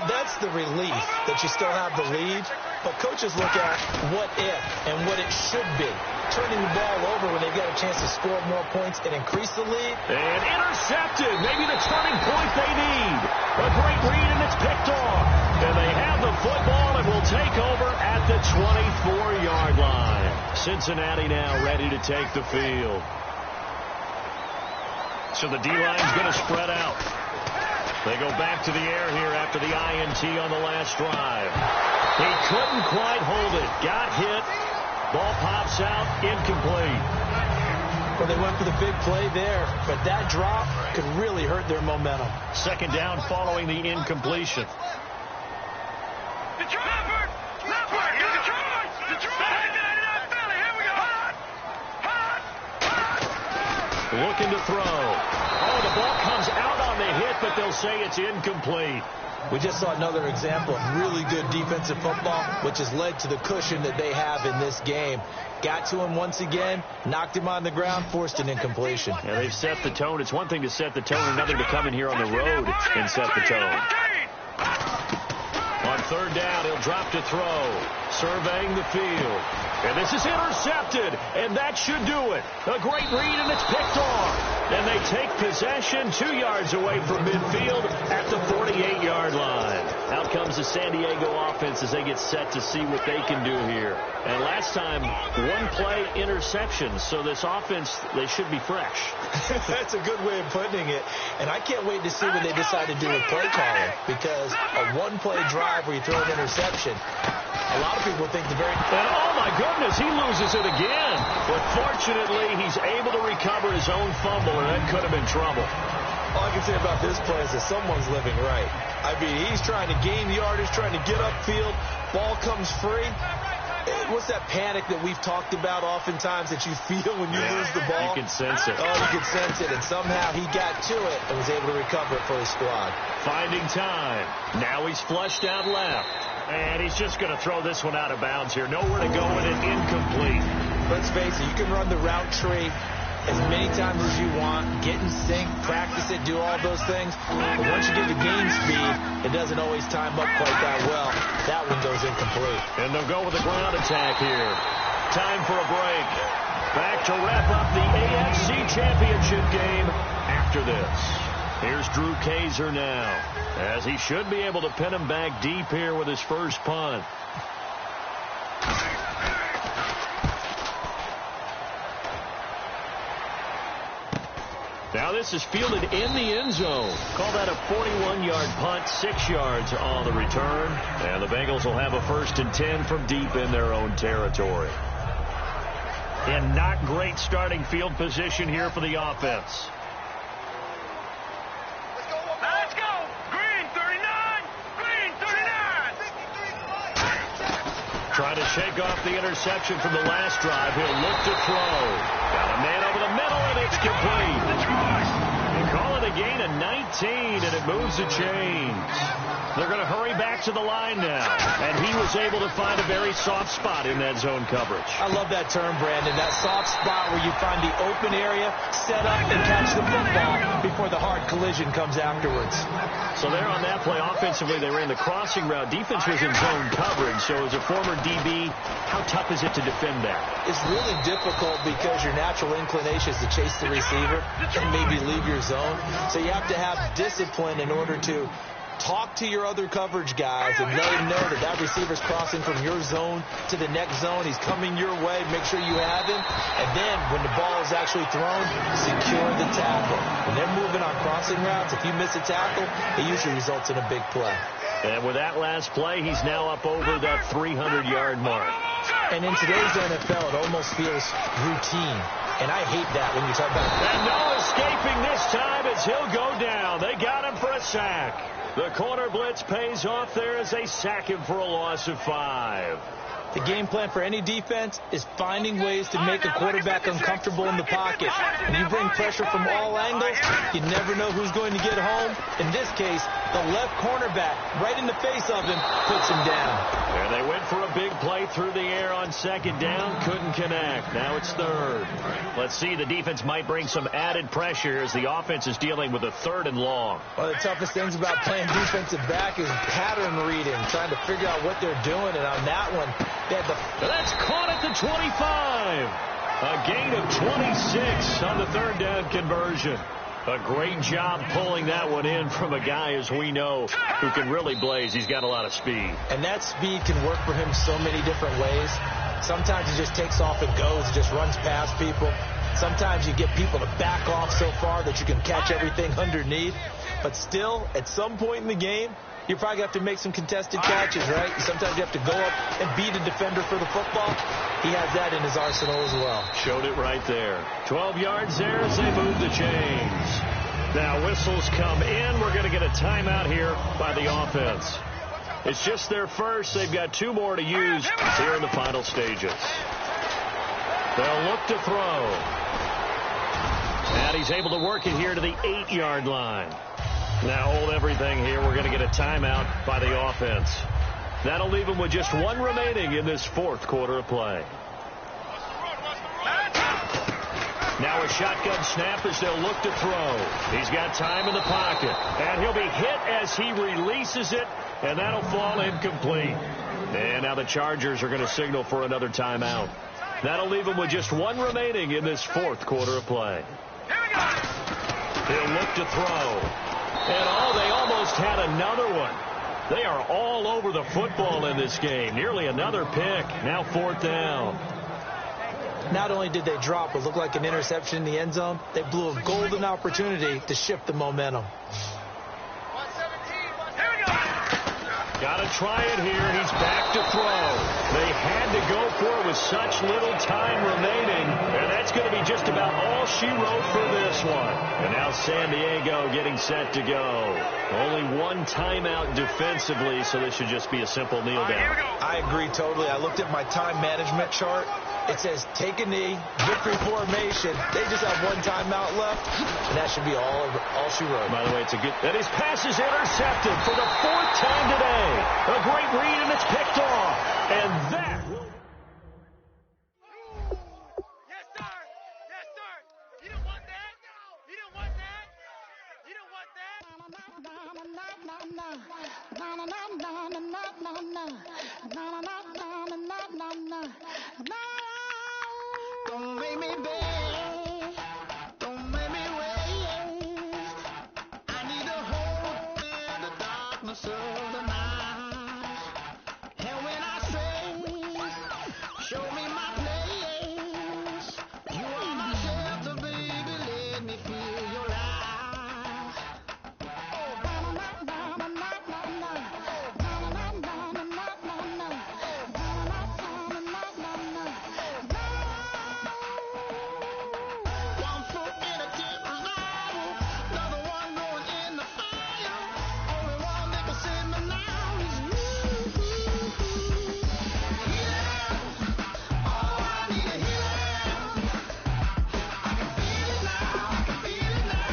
That's the relief that you still have the lead. But coaches look at what if and what it should be. Turning the ball over when they've got a chance to score more points and increase the lead. And intercepted. Maybe the turning point they need. A great read, and it's picked off. And they have the football and will take over at the 24-yard line. Cincinnati now ready to take the field. So the D-line's going to spread out. They go back to the air here after the INT on the last drive. He couldn't quite hold it. Got hit. Ball pops out. Incomplete. Well, they went for the big play there, but that drop could really hurt their momentum. 2nd down following the incompletion. Looking to throw. Oh, the ball comes out on the hit, but they'll say it's incomplete. We just saw another example of really good defensive football, which has led to the cushion that they have in this game. Got to him once again, knocked him on the ground, forced an incompletion. Yeah, they've set the tone. It's one thing to set the tone, another to come in here on the road and set the tone. On third down, he'll drop to throw, surveying the field. And this is intercepted, and that should do it. A great read, and it's picked off. And they take possession 2 yards away from midfield at the 48-yard line. Out comes the San Diego offense as they get set to see what they can do here. And last time, one-play interception. So this offense, they should be fresh. That's a good way of putting it. And I can't wait to see what they decide to do with play calling, because a one-play drive where you throw an interception, a lot of people think the very... And oh, my goodness, he loses it again. But fortunately, he's able to recover his own fumble, and that could have been trouble. All I can say about this play is that someone's living right. I mean, he's trying to gain yardage, trying to get upfield. Ball comes free. What's that panic that we've talked about oftentimes that you feel when you lose the ball? You can sense it. Oh, you can sense it. And somehow he got to it and was able to recover it for his squad. Finding time. Now he's flushed out left. And he's just going to throw this one out of bounds here. Nowhere to go with it. Incomplete. Let's face it, you can run the route tree as many times as you want, get in sync, practice it, do all those things. But once you get to game speed, it doesn't always time up quite that well. That one goes incomplete. And they'll go with a ground attack here. Time for a break. Back to wrap up the AFC Championship game after this. Here's Drew Kaiser now, as he should be able to pin him back deep here with his first punt. Now this is fielded in the end zone. Call that a 41-yard punt, 6 yards on the return. And the Bengals will have a 1st and 10 from deep in their own territory. And not great starting field position here for the offense. Let's go. Green 39. Green 39. Trying to shake off the interception from the last drive. He'll look to throw. Got a man over the middle, and it's complete. They call it a gain of 19, and it moves the chains. They're going to hurry back to the line now. And he was able to find a very soft spot in that zone coverage. I love that term, Brandon. That soft spot where you find the open area, set up, and catch the football before the hard collision comes afterwards. So there on that play, offensively, they ran the crossing route. Defense was in zone coverage. So as a former DB, how tough is it to defend that? It's really difficult because your natural inclination is to chase the receiver and maybe leave your zone. So you have to have discipline in order to talk to your other coverage guys and let them know that that receiver's crossing from your zone to the next zone. He's coming your way. Make sure you have him. And then when the ball is actually thrown, secure the tackle. When they're moving on crossing routes, if you miss a tackle, it usually results in a big play. And with that last play, he's now up over that 300-yard mark. And in today's NFL, it almost feels routine. And I hate that when you talk about it. And no escaping this time as he'll go down. They got him for a sack. The corner blitz pays off there as they sack him for a loss of 5. The game plan for any defense is finding ways to make a quarterback uncomfortable in the pocket. When you bring pressure from all angles, you never know who's going to get home. In this case, the left cornerback, right in the face of him, puts him down. And they went for a big play through the air on 2nd down. Couldn't connect. Now it's 3rd. Let's see. The defense might bring some added pressure as the offense is dealing with a 3rd and long. One of the toughest things about playing defensive back is pattern reading, trying to figure out what they're doing. And on that one, that's caught at the 25. A gain of 26 on the 3rd down conversion. A great job pulling that one in from a guy, as we know, who can really blaze. He's got a lot of speed. And that speed can work for him so many different ways. Sometimes he just takes off and goes, just runs past people. Sometimes you get people to back off so far that you can catch everything underneath. But still, at some point in the game, you probably have to make some contested catches, right? Sometimes you have to go up and beat a defender for the football. He has that in his arsenal as well. Showed it right there. 12 yards there as they move the chains. Now whistles come in. We're going to get a timeout here by the offense. It's just their first. They've got 2 more to use here in the final stages. They'll look to throw. And he's able to work it here to the 8-yard line. Now hold everything here. We're going to get a timeout by the offense. That'll leave them with just one remaining in this fourth quarter of play. Now a shotgun snap as they'll look to throw. He's got time in the pocket. And he'll be hit as he releases it, and that'll fall incomplete. And now the Chargers are going to signal for another timeout. That'll leave them with just one remaining in this fourth quarter of play. He'll look to throw. And they almost had another one. They are all over the football in this game. Nearly another pick. Now fourth down. Not only did they drop what looked like an interception in the end zone, they blew a golden opportunity to shift the momentum. Got to try it here. He's back to throw. They had to go for it with such little time remaining, and that's going to be just about all she wrote for this one. And now San Diego getting set to go. Only one timeout defensively, so this should just be a simple kneel down. I agree totally. I looked at my time management chart. It says take a knee, victory formation. They just have one timeout left, and that should be all she wrote. By the way, it's a good... And his pass is intercepted for the fourth time today. A great read, and it's picked off. And that... Yes, sir. Yes, sir. You don't want that? You don't want that? You don't want that? Don't make me beg, don't make me wait. I need a hope in the darkness of the night. And when I stray, show me my place. You are my shelter, baby, let me feel your light. One foot in a deep revival, another one going in the fire. Only one that can save me now is you. Healing, oh, I need a healing. I can feel it now, I can feel it now.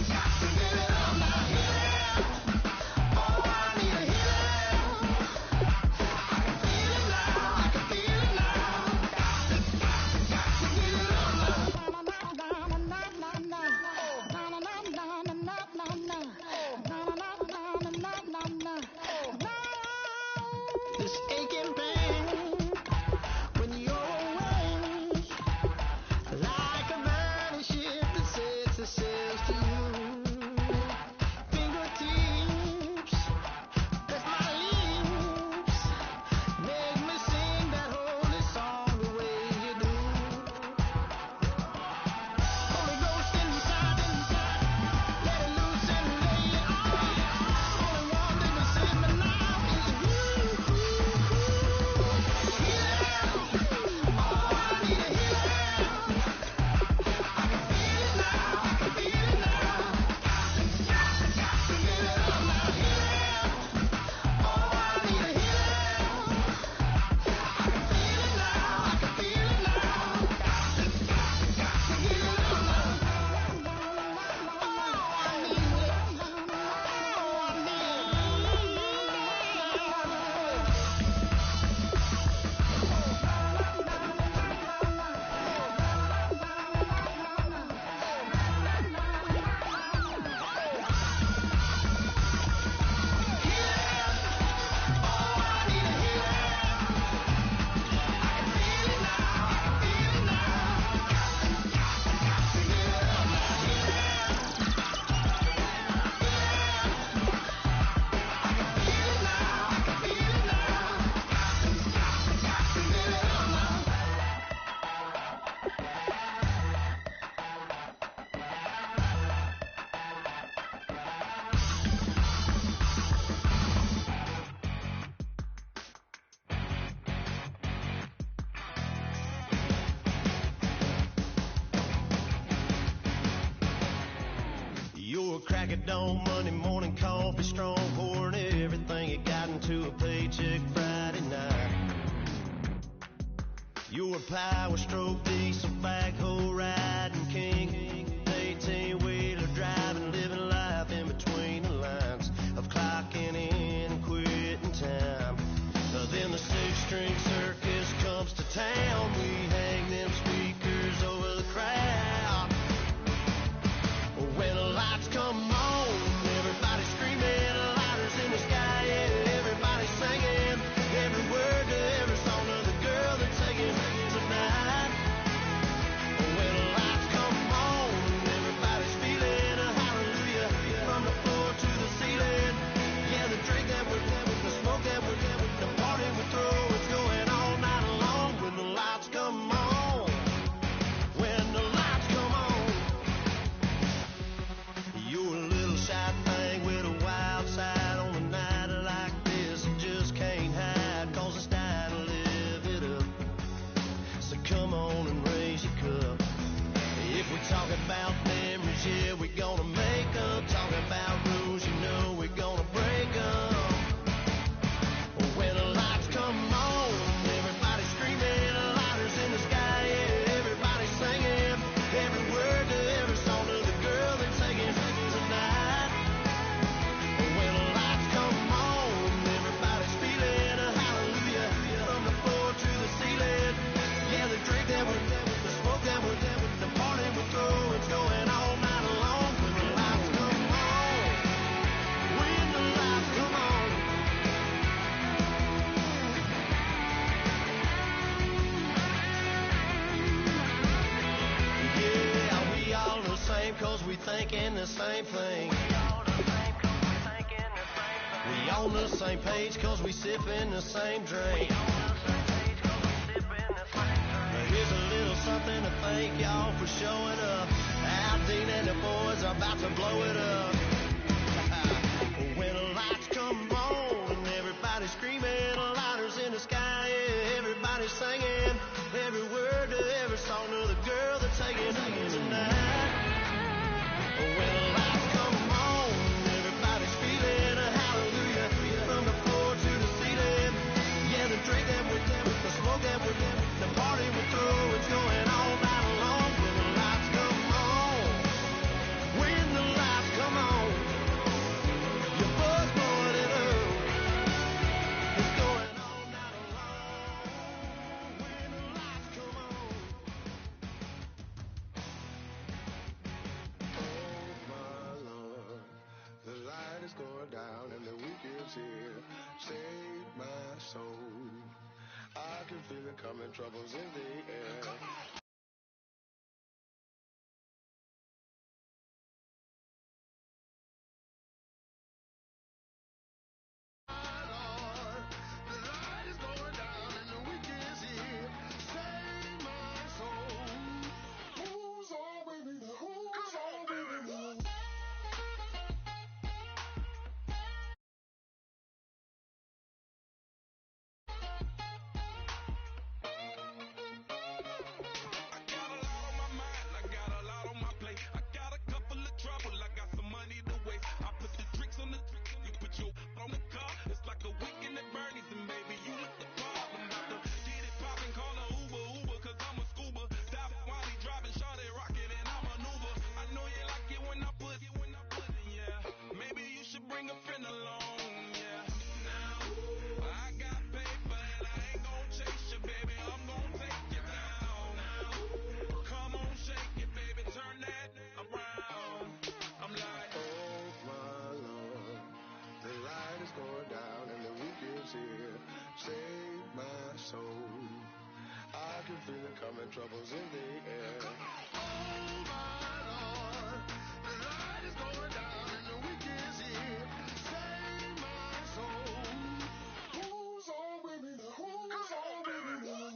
Got to get it up now, healing. Oh, I need a healing. I can feel it now, I can feel it now. Got to get it up now. This aching pain when you're away, like a burning ship that sets the sails to you. Fingertips, that's my lips, make me sing that holy song the way you do. Holy Ghost inside, let it loose and lay it on. Only one that can save me now is you. Healing, oh, I need a healing. I can feel it now, I can feel it now. Got to get it up now, healing. Oh, I need a healing. I can feel it now, I can feel it now. Got to get it up now. Oh, I need it. Oh, I need You're a crack at dawn, Monday morning coffee, strong pouring everything you got into a paycheck Friday night. You're a power stroke, diesel backhoe riding king, 18-wheeler driving, living life cause we thinking the same thing. We on the same page cause we sipping the same drink. Here's a little something to thank y'all for showing up. Al Dean and the boys are about to blow it up. When the lights come on and everybody's screaming, lighters in the sky, yeah, everybody's singing every word to every song of the girl that's taking tonight. When the lights come on, everybody's feeling a hallelujah from the floor to the ceiling. Yeah, the drink that we're doing, the smoke that we're doing, the party we're through, it's going all night long. When the lights come on, when the lights come on, your buzz blowing it up. It's going all night long. When the lights come on. Oh my Lord, the light is going down and the weekend's here. Save my soul. I can feel it coming, troubles in the air. Troubles in the air. Oh my Lord, the light is going down and the weekend's here. Save my soul. Who's all with me now? Who's all with me now?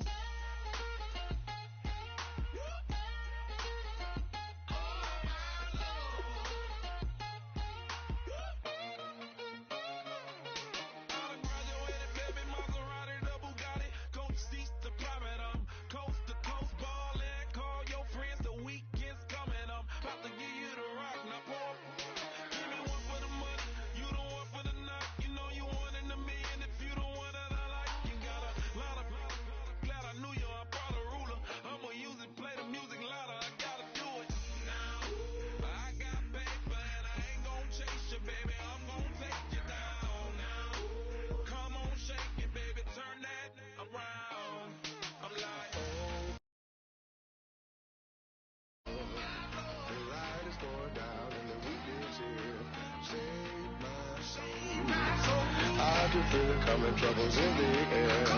I can feel it coming, troubles in the air. Oh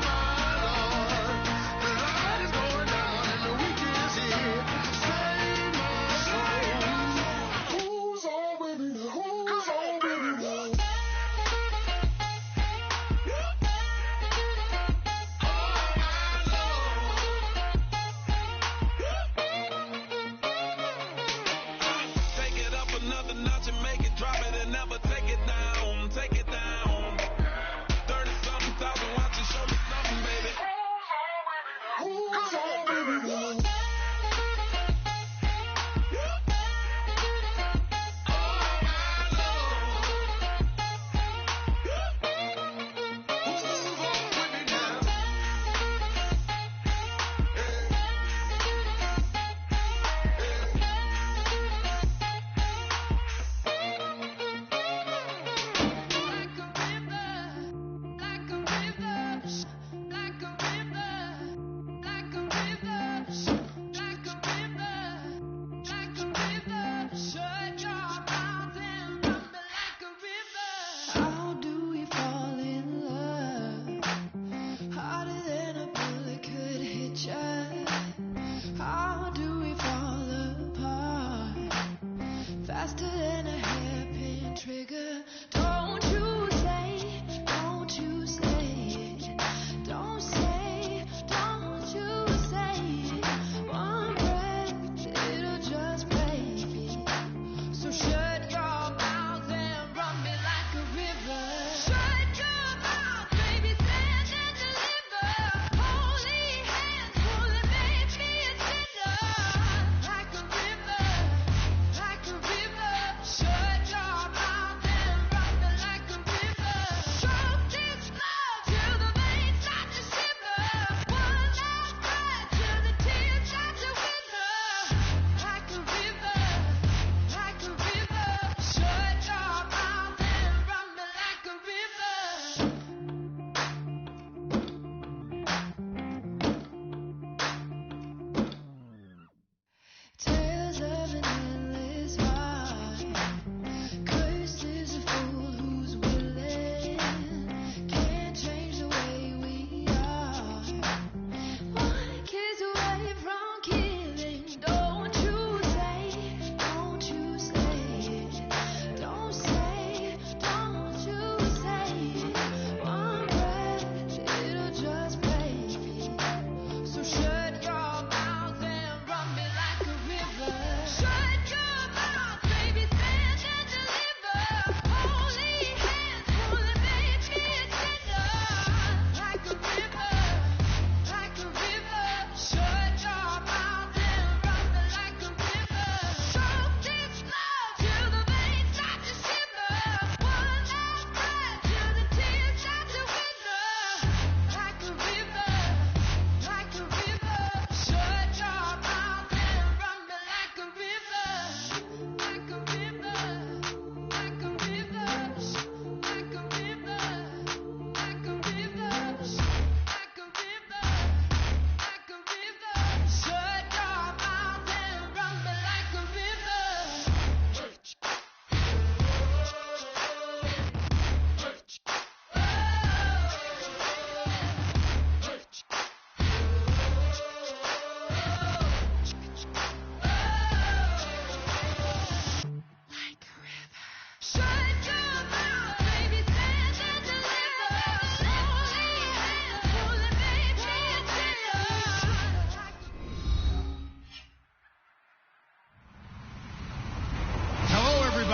my Lord, the light is going down and the weekend's here. Save my soul. Who's all with me now? Who's all with me now? Take it up another notch and make it drop it and never take it down. Take it down. 30-something thousand.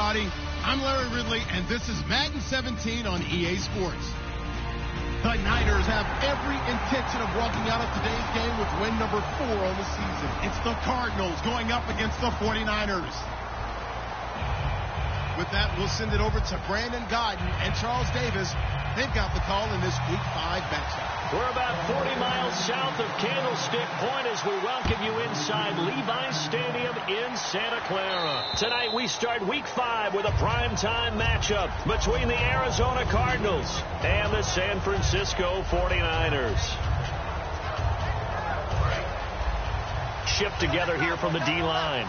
everybody. I'm Larry Ridley, and this is Madden 17 on EA Sports. The Niners have every intention of walking out of today's game with win number 4 on the season. It's the Cardinals going up against the 49ers. With that, we'll send it over to Brandon Godden and Charles Davis. They've got the call in this Week 5 matchup. We're about 40 miles south of Candlestick Point as we welcome you inside Levi's Stadium in Santa Clara. Tonight we start Week 5 with a primetime matchup between the Arizona Cardinals and the San Francisco 49ers. Shipped together here from the D-line.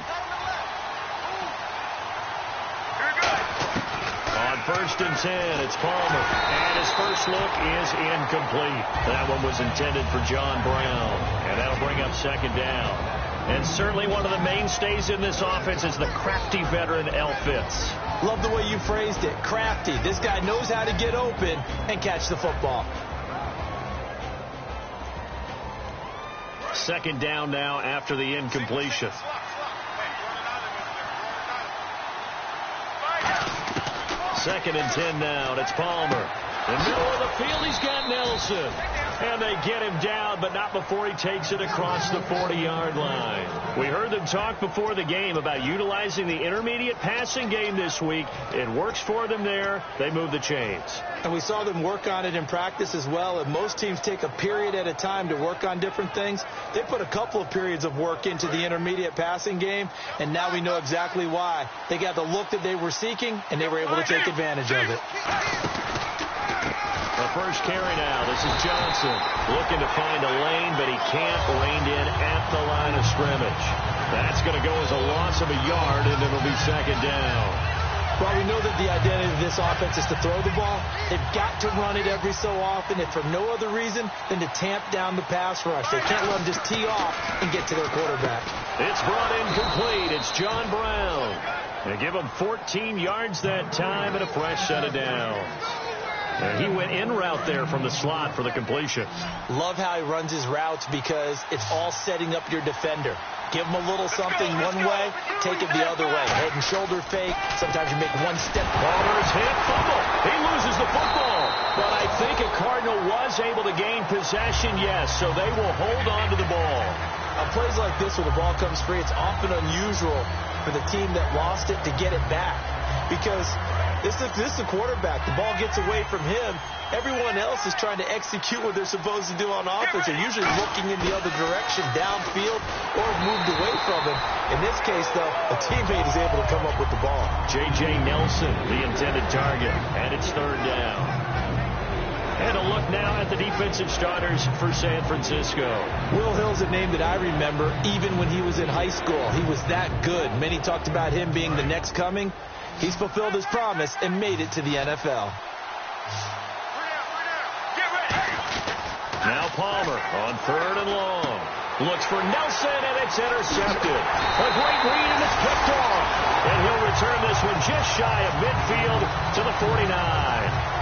On 1st and 10, it's Palmer. And his first look is incomplete. That one was intended for John Brown. And that'll bring up 2nd down. And certainly one of the mainstays in this offense is the crafty veteran L. Fitz. Love the way you phrased it. Crafty. This guy knows how to get open and catch the football. 2nd down now after the incompletion. Second and 10 now, and it's Palmer. In the middle of the field, he's got Nelson. And they get him down, but not before he takes it across the 40-yard line. We heard them talk before the game about utilizing the intermediate passing game this week. It works for them there. They move the chains. And we saw them work on it in practice as well. And most teams take a period at a time to work on different things. They put a couple of periods of work into the intermediate passing game, and now we know exactly why. They got the look that they were seeking, and they were able to take advantage of it. The first carry now. This is Johnson looking to find a lane, but he can't. Reined in at the line of scrimmage. That's going to go as a loss of a yard, and it'll be 2nd down. Well, we know that the identity of this offense is to throw the ball. They've got to run it every so often, and for no other reason than to tamp down the pass rush. They can't let them just tee off and get to their quarterback. It's brought in complete. It's John Brown. They give him 14 yards that time and a fresh set of downs. And he went in route there from the slot for the completion. Love how he runs his routes because it's all setting up your defender. Give him a little something one way, take it the other way. Head and shoulder fake. Sometimes you make one step. Palmer's hit, fumble. He loses the football. But I think a Cardinal was able to gain possession, yes, so they will hold on to the ball. On plays like this where the ball comes free, it's often unusual for the team that lost it to get it back. Because this is the quarterback. The ball gets away from him. Everyone else is trying to execute what they're supposed to do on offense. They're usually looking in the other direction, downfield, or moved away from him. In this case, though, a teammate is able to come up with the ball. J.J. Nelson, the intended target, and it's 3rd down. And a look now at the defensive starters for San Francisco. Will Hill's a name that I remember even when he was in high school. He was that good. Many talked about him being the next coming. He's fulfilled his promise and made it to the NFL. Now Palmer on 3rd and long. Looks for Nelson, and it's intercepted. A great read, and it's picked off. And he'll return this one just shy of midfield to the 49.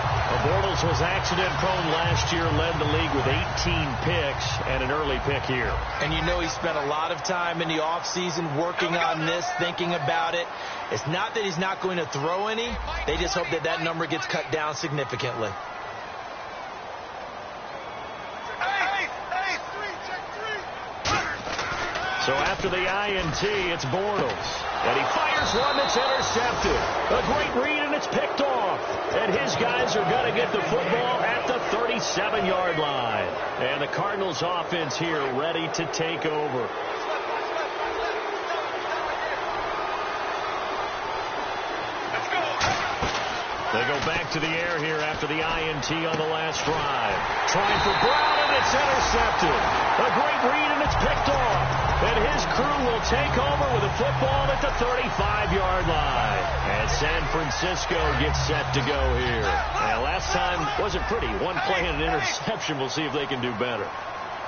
Bortles was accident-prone last year, led the league with 18 picks and an early pick here. And you know he spent a lot of time in the offseason working on this, thinking about it. It's not that he's not going to throw any. They just hope that that number gets cut down significantly. So after the INT, it's Bortles. And he fires one that's intercepted. A great read, and it's picked off. And his guys are going to get the football at the 37-yard line. And the Cardinals offense here ready to take over. They go back to the air here after the INT on the last drive. Trying for Brown, and it's intercepted. A great read, and it's picked off. And his crew will take over with the football at the 35-yard line. And San Francisco gets set to go here. And last time wasn't pretty. One play and an interception. We'll see if they can do better.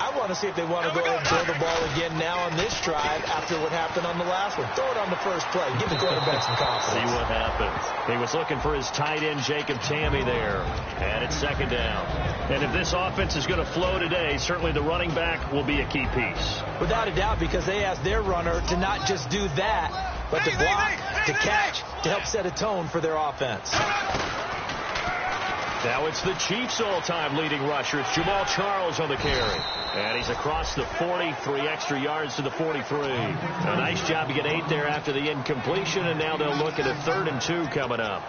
I want to see if they want to go ahead and throw the ball again now on this drive after what happened on the last one. Throw it on the first play. Give the quarterback some confidence. See what happens. He was looking for his tight end, Jacob Tamme, there. And it's 2nd down. And if this offense is going to flow today, certainly the running back will be a key piece. Without a doubt, because they asked their runner to not just do that, but to block, to catch, to help set a tone for their offense. Now it's the Chiefs' all-time leading rusher. It's Jamal Charles on the carry. And he's across the 40, 3 extra yards to the 43. A nice job to get 8 there after the incompletion, and now they'll look at a 3rd and 2 coming up.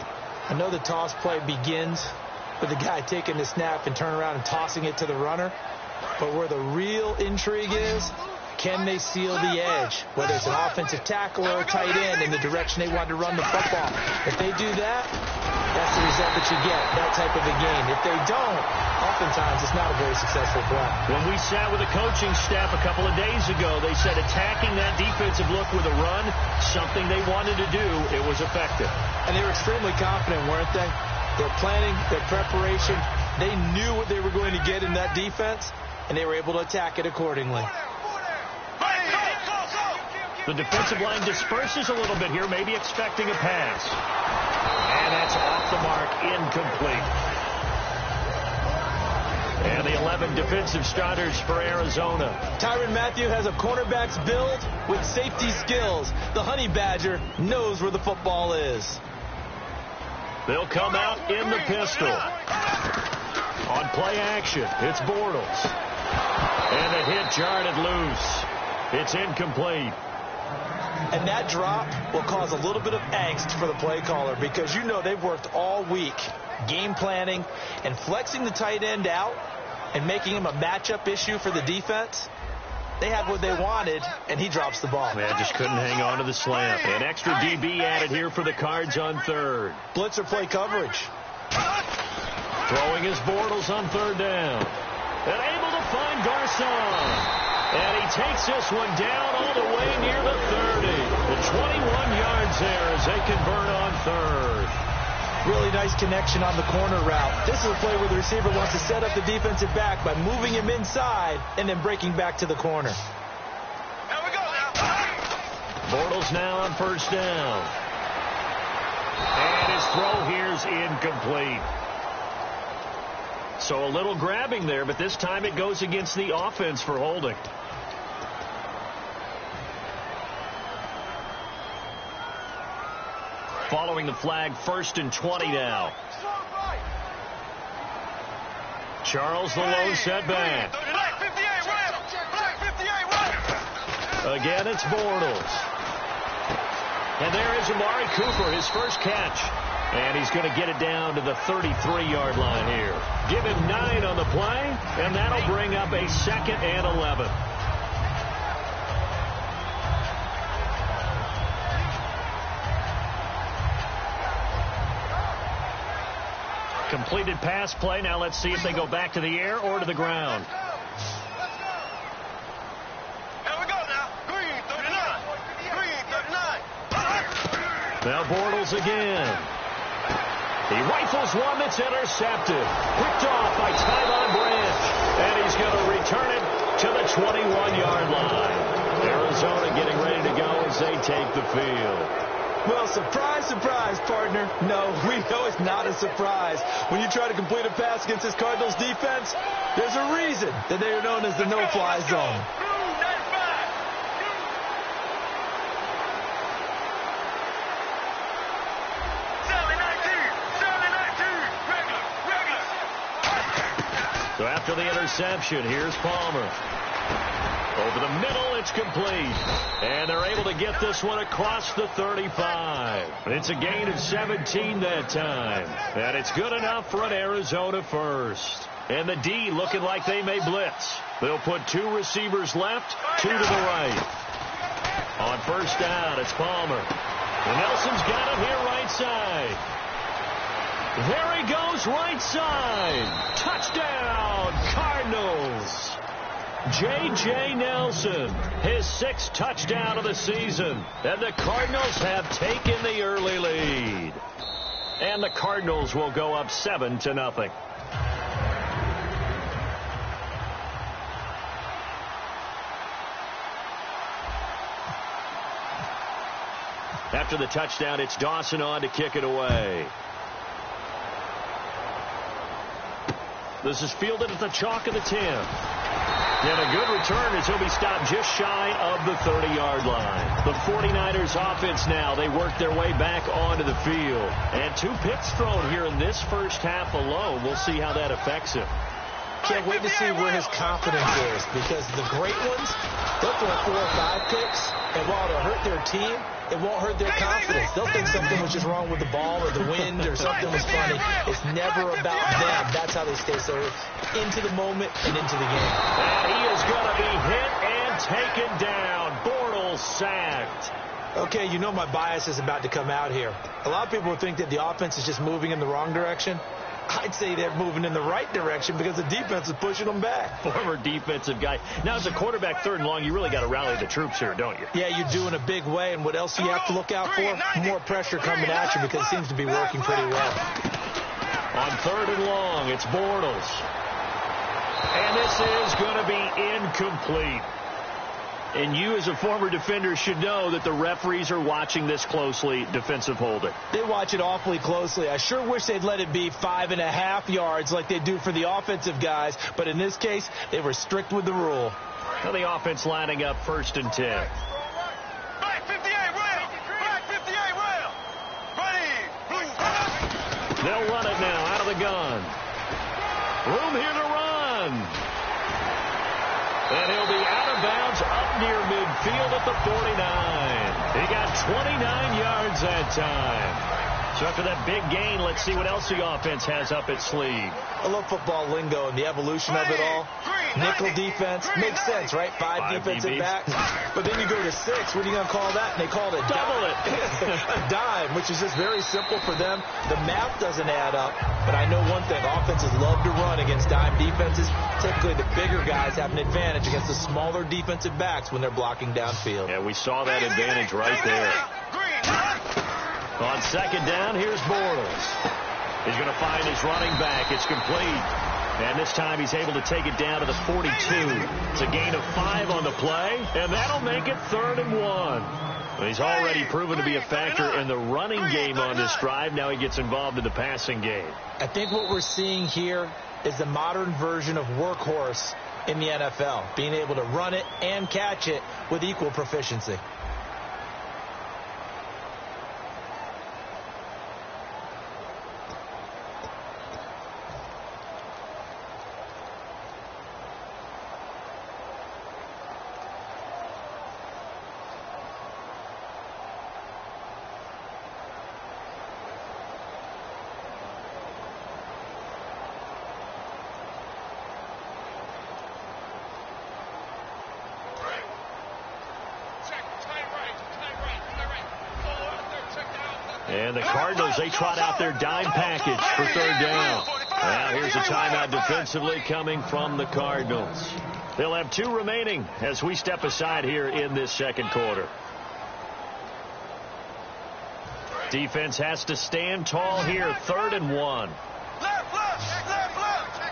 I know the toss play begins with the guy taking the snap and turn around and tossing it to the runner. But where the real intrigue is, can they seal the edge? Whether it's an offensive tackle or a tight end in the direction they want to run the football. If they do that, that's the result that you get, that type of a game. If they don't, oftentimes it's not a very successful play. When we sat with the coaching staff a couple of days ago, they said attacking that defensive look with a run, something they wanted to do, it was effective. And they were extremely confident, weren't they? Their planning, their preparation, they knew what they were going to get in that defense, and they were able to attack it accordingly. The defensive line disperses a little bit here, maybe expecting a pass. And that's off the mark, incomplete. And the 11 defensive starters for Arizona. Tyrann Mathieu has a cornerback's build with safety skills. The Honey Badger knows where the football is. They'll come out in the pistol. On play action, it's Bortles. And the hit jarred it loose. It's incomplete. And that drop will cause a little bit of angst for the play caller because you know they've worked all week game planning and flexing the tight end out and making him a matchup issue for the defense. They had what they wanted, and he drops the ball. Man, just couldn't hang on to the slant. An extra DB added here for the Cards on 3rd. Blitzer play coverage. Throwing his Bortles on 3rd down. And able to find Garcon. And he takes this one down all the way near the 30. The 21 yards there as they convert on 3rd. Really nice connection on the corner route. This is a play where the receiver wants to set up the defensive back by moving him inside and then breaking back to the corner. Here we go now. Bortles now on 1st down. And his throw here's incomplete. So a little grabbing there, but this time it goes against the offense for holding. Following the flag, 1st and 20 now. Charles the low setback. Again, it's Bortles. And there is Amari Cooper, his first catch. And he's going to get it down to the 33-yard line here. Give him 9 on the play, and that'll bring up a 2nd and 11. Completed pass play. Now let's see if they go back to the air or to the ground. Here we go now. Green 39. Green 39. Now Bortles again. He rifles one that's intercepted. Picked off by Tyvon Branch. And he's going to return it to the 21-yard line. Arizona getting ready to go as they take the field. Well, surprise, surprise, partner. No, we know it's not a surprise. When you try to complete a pass against this Cardinals defense, there's a reason that they are known as the no-fly zone. So after the interception, here's Palmer. Over the middle, it's complete. And they're able to get this one across the 35. It's a gain of 17 that time. And it's good enough for an Arizona first. And the D looking like they may blitz. They'll put 2 receivers left, 2 to the right. On 1st down, it's Palmer. And Nelson's got it here right side. There he goes right side. Touchdown, Cardinals. J.J. Nelson, his 6th touchdown of the season. And the Cardinals have taken the early lead. And the Cardinals will go up 7-0. After the touchdown, it's Dawson on to kick it away. This is fielded at the chalk of the 10. And a good return as he'll be stopped just shy of the 30-yard line. The 49ers offense now, they work their way back onto the field. And 2 picks thrown here in this first half alone. We'll see how that affects him. Can't wait to see where his confidence is, because the great ones, they'll throw 4 or 5 picks, and while it'll hurt their team, it won't hurt their confidence. They'll think something was just wrong with the ball or the wind or something was funny. It's never about them. That's how they stay so into the moment and into the game. And he is going to be hit and taken down. Bortles sacked. Okay, you know my bias is about to come out here. A lot of people think that the offense is just moving in the wrong direction. I'd say they're moving in the right direction because the defense is pushing them back. Former defensive guy. Now, as a quarterback, 3rd and long, you really got to rally the troops here, don't you? Yeah, you're doing a big way, and what else do you have to look out for? More pressure coming at you because it seems to be working pretty well. On 3rd and long, it's Bortles. And this is going to be incomplete. And you, as a former defender, should know that the referees are watching this closely. Defensive holding. They watch it awfully closely. I sure wish they'd let it be 5.5 yards like they do for the offensive guys. But in this case, they were strict with the rule. Now the offense lining up 1st and 10. Right 58, rail. Right 58, rail. Ready. They'll run it now out of the gun. Room here to run. And he'll be out of bounds up near midfield at the 49. He got 29 yards that time. So after that big gain, let's see what else the offense has up its sleeve. I love football lingo and the evolution of it all. Nickel defense makes sense, right? 5 defensive backs. But then you go to 6. What are you going to call that? And they call it double it. A dime, which is just very simple for them. The math doesn't add up. But I know one thing. Offenses love to run against dime defenses. Typically, the bigger guys have an advantage against the smaller defensive backs when they're blocking downfield. Yeah, we saw that advantage right there. On 2nd down, here's Bortles. He's going to find his running back. It's complete. And this time he's able to take it down to the 42. It's a gain of 5 on the play, and that'll make it 3rd and 1. Well, he's already proven to be a factor in the running game on this drive. Now he gets involved in the passing game. I think what we're seeing here is the modern version of workhorse in the NFL, being able to run it and catch it with equal proficiency. And the Cardinals, they trot out their dime package for 3rd down. Now here's a timeout defensively coming from the Cardinals. They'll have 2 remaining as we step aside here in this 2nd quarter. Defense has to stand tall here, 3rd and 1. Left.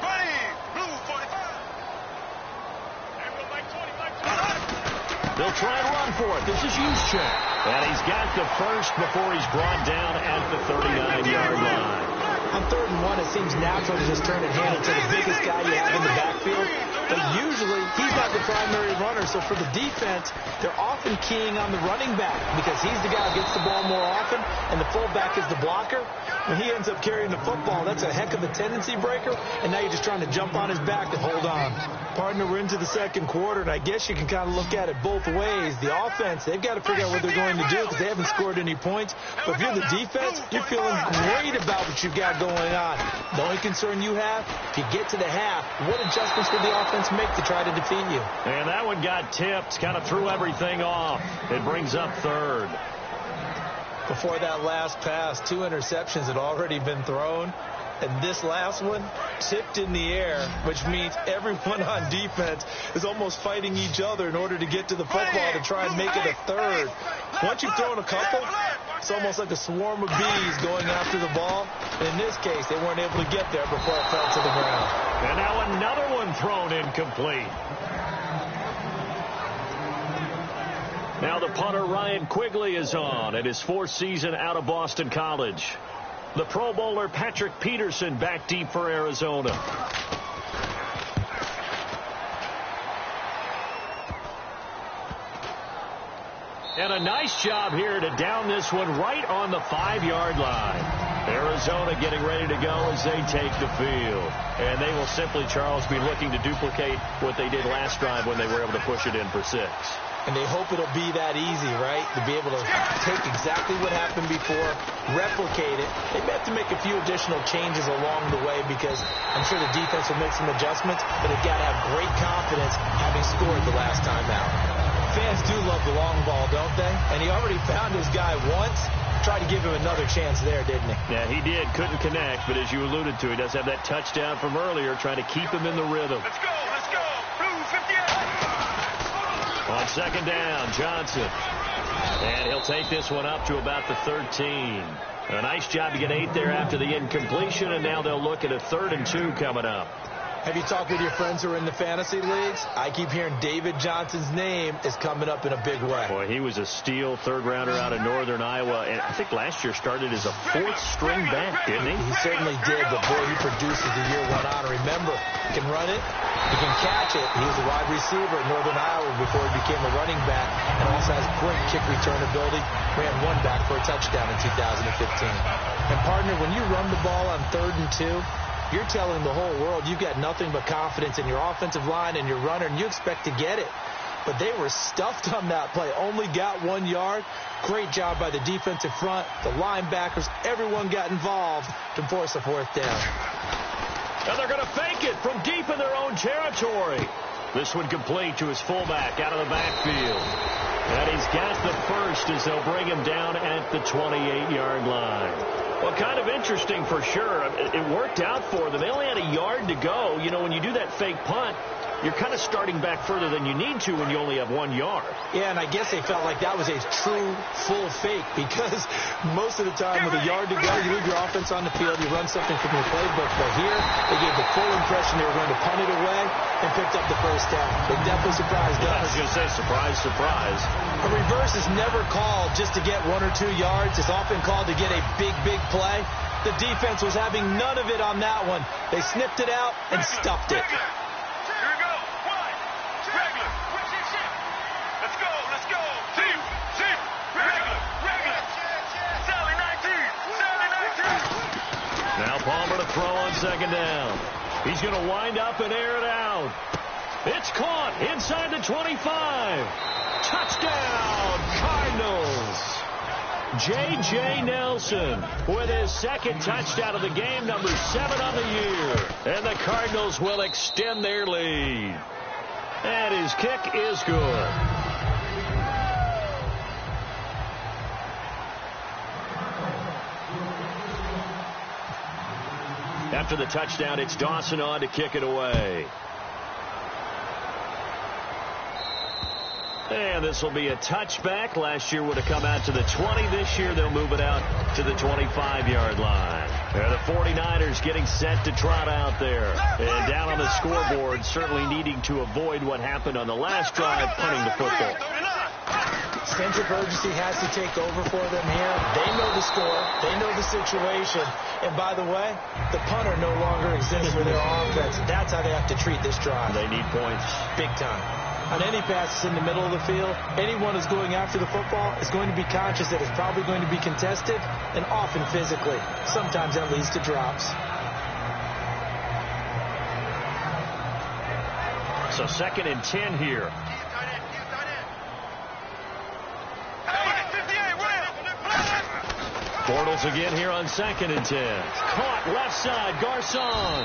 Ready. Blue 45. They'll try and run for it. This is Juszczyk. And he's got the first before he's brought down at the 39-yard line. On 3rd and 1, it seems natural to just turn and hand it to the biggest guy you have in the backfield. But usually, he's not the primary runner. So for the defense, they're often keying on the running back because he's the guy who gets the ball more often, and the fullback is the blocker. When he ends up carrying the football, that's a heck of a tendency breaker, and now you're just trying to jump on his back to hold on. Partner, we're into the 2nd quarter, and I guess you can kind of look at it both ways. The offense, they've got to figure out what they're going to do because they haven't scored any points. But if you're the defense, you're feeling great about what you've got going on. The only concern you have, if you get to the half, what adjustments will the offense make to try to defeat you? And that one got tipped, kind of threw everything off. It brings up 3rd. Before that last pass, 2 interceptions had already been thrown. And this last one tipped in the air, which means everyone on defense is almost fighting each other in order to get to the football to try and make it a 3rd. Once you've thrown a couple, it's almost like a swarm of bees going after the ball. And in this case, they weren't able to get there before it fell to the ground. And now another one thrown incomplete. Now the punter Ryan Quigley is on at his 4th season out of Boston College. The Pro Bowler Patrick Peterson back deep for Arizona. And a nice job here to down this one right on the 5-yard line. Arizona getting ready to go as they take the field. And they will simply, Charles, be looking to duplicate what they did last drive when they were able to push it in for 6. And they hope it'll be that easy, right? To be able to take exactly what happened before, replicate it. They may have to make a few additional changes along the way because I'm sure the defense will make some adjustments, but they've got to have great confidence having scored the last time out. Fans do love the long ball, don't they? And he already found his guy once. Tried to give him another chance there, didn't he? Yeah, he did. Couldn't connect, but as you alluded to, he does have that touchdown from earlier, trying to keep him in the rhythm. Let's go, let's go. Blue 58. On second down, Johnson. And he'll take this one up to about the 13. A nice job to get 8 there after the incompletion, and now they'll look at a 3rd and 2 coming up. Have you talked with your friends who are in the fantasy leagues? I keep hearing David Johnson's name is coming up in a big way. Boy, he was a steal 3rd-rounder out of Northern Iowa, and I think last year started as a 4th-string back, didn't he? He certainly did, but boy, he produced as the year went on. Remember, he can run it, he can catch it. He was a wide receiver at Northern Iowa before he became a running back, and also has great kick return ability. Ran one back for a touchdown in 2015. And partner, when you run the ball on 3rd and 2, you're telling the whole world you've got nothing but confidence in your offensive line and your runner, and you expect to get it. But they were stuffed on that play. Only got 1 yard. Great job by the defensive front. The linebackers, everyone got involved to force a 4th down. And they're going to fake it from deep in their own territory. This one complete to his fullback out of the backfield. And he's got the first as they'll bring him down at the 28-yard line. Well, kind of interesting for sure. It worked out for them. They only had a yard to go. You know, when you do that fake punt, you're kind of starting back further than you need to when you only have 1 yard. Yeah, and I guess they felt like that was a true full fake because most of the time with a yard to go, you leave your offense on the field, you run something from your playbook. But here, they gave the full impression they were going to punt it away and picked up the 1st down. They definitely surprised us. I was going to say, surprise, surprise. A reverse is never called just to get 1 or 2 yards. It's often called to get a big, big play. The defense was having none of it on that one. They snipped it out and stuffed it. Now Palmer to throw on second down. He's going to wind up and air it out. It's caught inside the 25. Touchdown, Cardinals. J.J. Nelson with his 2nd touchdown of the game, number 7 on the year. And the Cardinals will extend their lead. And his kick is good. After the touchdown, it's Dawson on to kick it away. And this will be a touchback. Last year would have come out to the 20. This year they'll move it out to the 25-yard line. And the 49ers getting set to trot out there. And down on the scoreboard, certainly needing to avoid what happened on the last drive, punting the football. Sense of urgency has to take over for them here. They know the score. They know the situation. And by the way, the punter no longer exists for their offense. That's how they have to treat this drive. They need points. Big time. On any passes in the middle of the field, anyone who's going after the football is going to be conscious that it's probably going to be contested and often physically. Sometimes that leads to drops. So 2nd and 10 here. Bortles again here on 2nd and 10. Caught left side, Garcon.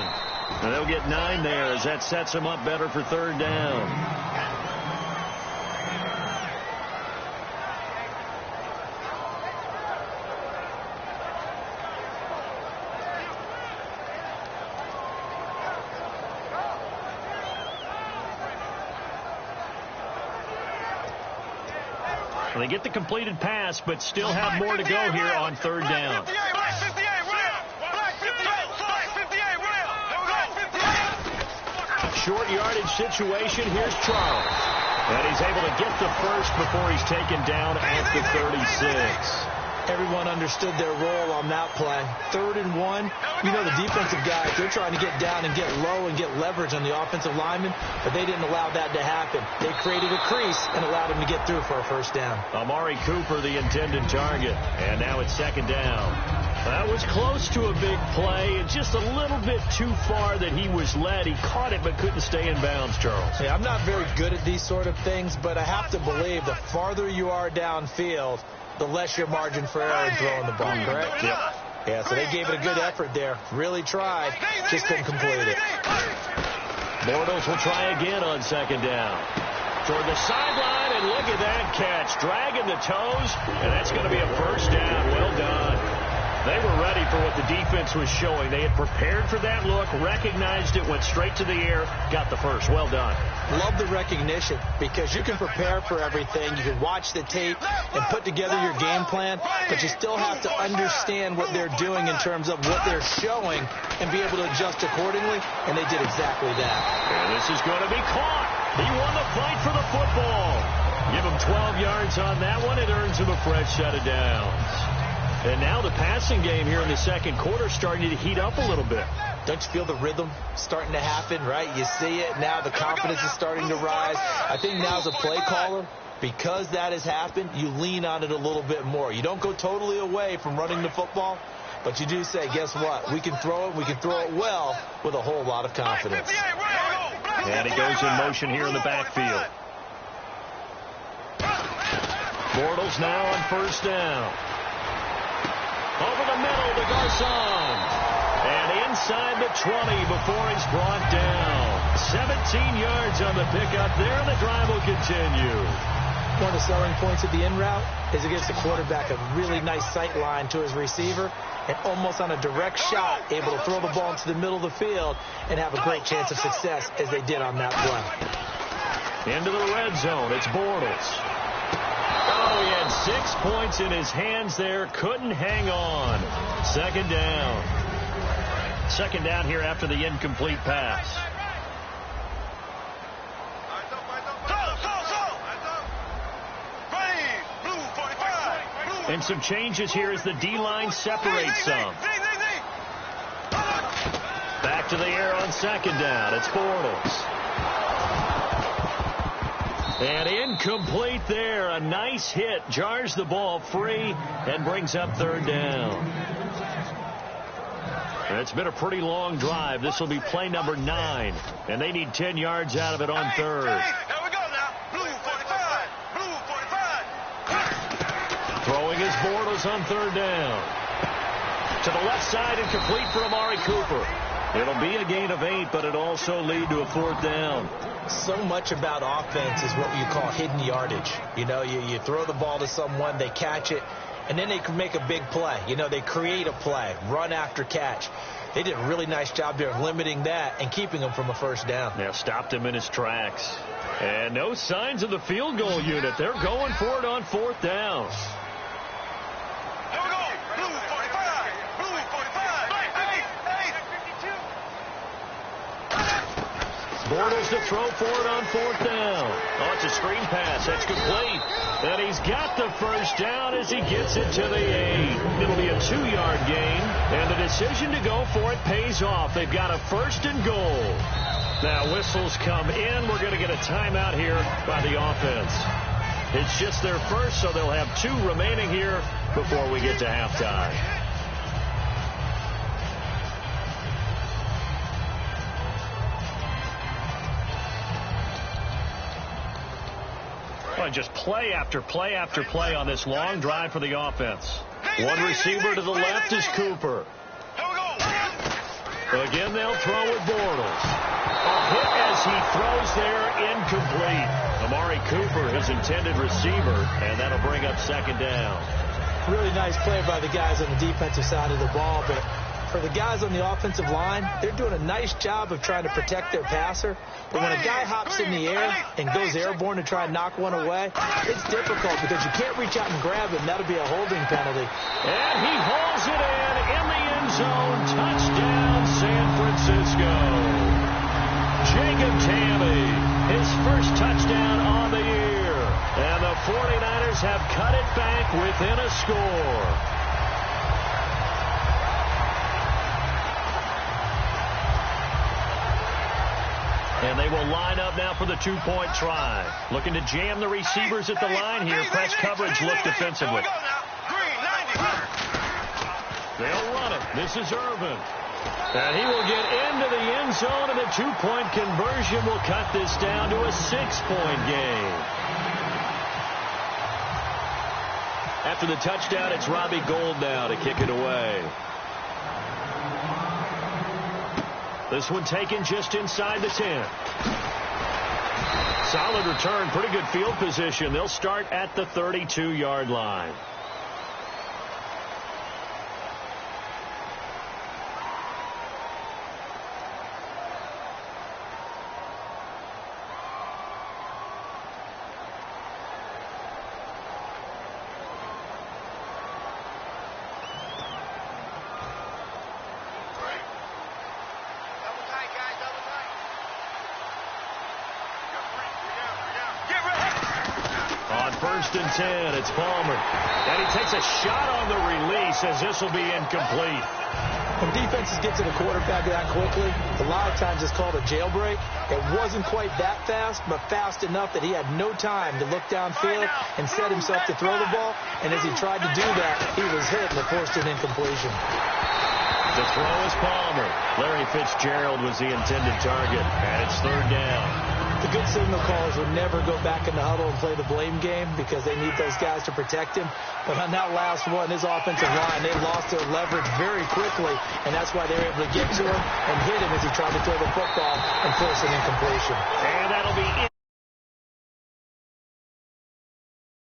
And they'll get 9 there as that sets them up better for 3rd down. They get the completed pass, but still have more to go here on 3rd down. Short yardage situation. Here's Charles. And he's able to get the first before he's taken down at the 36. Everyone understood their role on that play. 3rd and 1. You know the defensive guys, they're trying to get down and get low and get leverage on the offensive lineman, but they didn't allow that to happen. They created a crease and allowed him to get through for a first down. Amari Cooper, the intended target. And now it's 2nd down. That was close to a big play, and just a little bit too far that he was led. He caught it but couldn't stay in bounds, Charles. Yeah, I'm not very good at these sort of things, but I have to believe the farther you are downfield, the less your margin for error in throwing the ball, correct? Yep. Yeah, so they gave it a good effort there. Really tried, just couldn't complete it. Bortles will try again on 2nd down. Toward the sideline, and look at that catch. Dragging the toes, and that's going to be a first down. Well done. They were ready for what the defense was showing. They had prepared for that look, recognized it, went straight to the air, got the first. Well done. Love the recognition, because you can prepare for everything. You can watch the tape and put together your game plan, but you still have to understand what they're doing in terms of what they're showing and be able to adjust accordingly, and they did exactly that. And this is going to be caught. He won the fight for the football. Give him 12 yards on that one. It earns him a fresh set of downs. And now the passing game here in the 2nd quarter starting to heat up a little bit. Don't you feel the rhythm starting to happen, right? You see it now. The confidence is starting to rise. I think now as a play caller, because that has happened, you lean on it a little bit more. You don't go totally away from running the football, but you do say, guess what? We can throw it. We can throw it well with a whole lot of confidence. And he goes in motion here in the backfield. Bortles now on 1st down. Over the middle to Garcon. And inside the 20 before he's brought down. 17 yards on the pickup there, and the drive will continue. One of the selling points of the in route is it gives the quarterback a really nice sight line to his receiver, and almost on a direct shot, able to throw the ball into the middle of the field and have a great chance of success as they did on that play. Into the red zone, it's Bortles. Oh, he had 6 points in his hands there. Couldn't hang on. 2nd down. 2nd down here after the incomplete pass. And some changes here as the D-line separates some. Back to the air on 2nd down. It's Bortles. And incomplete there. A nice hit. Jars the ball free and brings up 3rd down. It's been a pretty long drive. This will be play number 9. And they need 10 yards out of it on 3rd. Here we go now. Blue 45. Blue 45. Throwing his Bortles on 3rd down. To the left side and complete for Amari Cooper. It'll be a gain of 8, but it also lead to a 4th down. So much about offense is what you call hidden yardage. You know, you throw the ball to someone, they catch it, and then they can make a big play. You know, they create a play, run after catch. They did a really nice job there of limiting that and keeping him from a 1st down. Yeah, stopped him in his tracks. And no signs of the field goal unit. They're going for it on 4th down. Here we go. Blue 45. Blue 45. Hey. 52. Bortles to throw for it on 4th down. Oh, it's a screen pass. That's complete. And he's got the first down as he gets it to the 8. It'll be a 2-yard gain. And the decision to go for it pays off. They've got a 1st and goal. Now whistles come in. We're going to get a timeout here by the offense. It's just their first, so they'll have 2 remaining here before we get to halftime. Just play after play after play on this long drive for the offense. One receiver to the left is Cooper. Again, they'll throw with Bortles. A hit as he throws there, incomplete. Amari Cooper, his intended receiver, and that'll bring up 2nd down. Really nice play by the guys on the defensive side of the ball, but for the guys on the offensive line, they're doing a nice job of trying to protect their passer. But when a guy hops in the air and goes airborne to try and knock one away, it's difficult because you can't reach out and grab him. That'll be a holding penalty. And he hauls it in the end zone. Touchdown, San Francisco. Jacob Tamme, his first touchdown on the year. And the The 49ers have cut it back within a score. And they will line up now for the two-point try. Looking to jam the receivers at the line here. Press coverage look defensively. They'll run it. This is Irvin. And he will get into the end zone, and the two-point conversion will cut this down to a 6-point game. After the touchdown, it's Robbie Gould now to kick it away. This one taken just inside the 10. Solid return, pretty good field position. They'll start at the 32-yard line. First and 10, it's Palmer. And he takes a shot on the release as this will be incomplete. When defenses get to the quarterback that quickly, a lot of times it's called a jailbreak. It wasn't quite that fast, but fast enough that he had no time to look downfield and set himself to throw the ball. And as he tried to do that, he was hit and it forced an incompletion. The throw is Palmer. Larry Fitzgerald was the intended target, and it's third down. The good signal callers would never go back in the huddle and play the blame game because they need those guys to protect him. But on that last one, his offensive line, they lost their leverage very quickly, and that's why they were able to get to him and hit him as he tried to throw the football and force an incompletion. And that'll be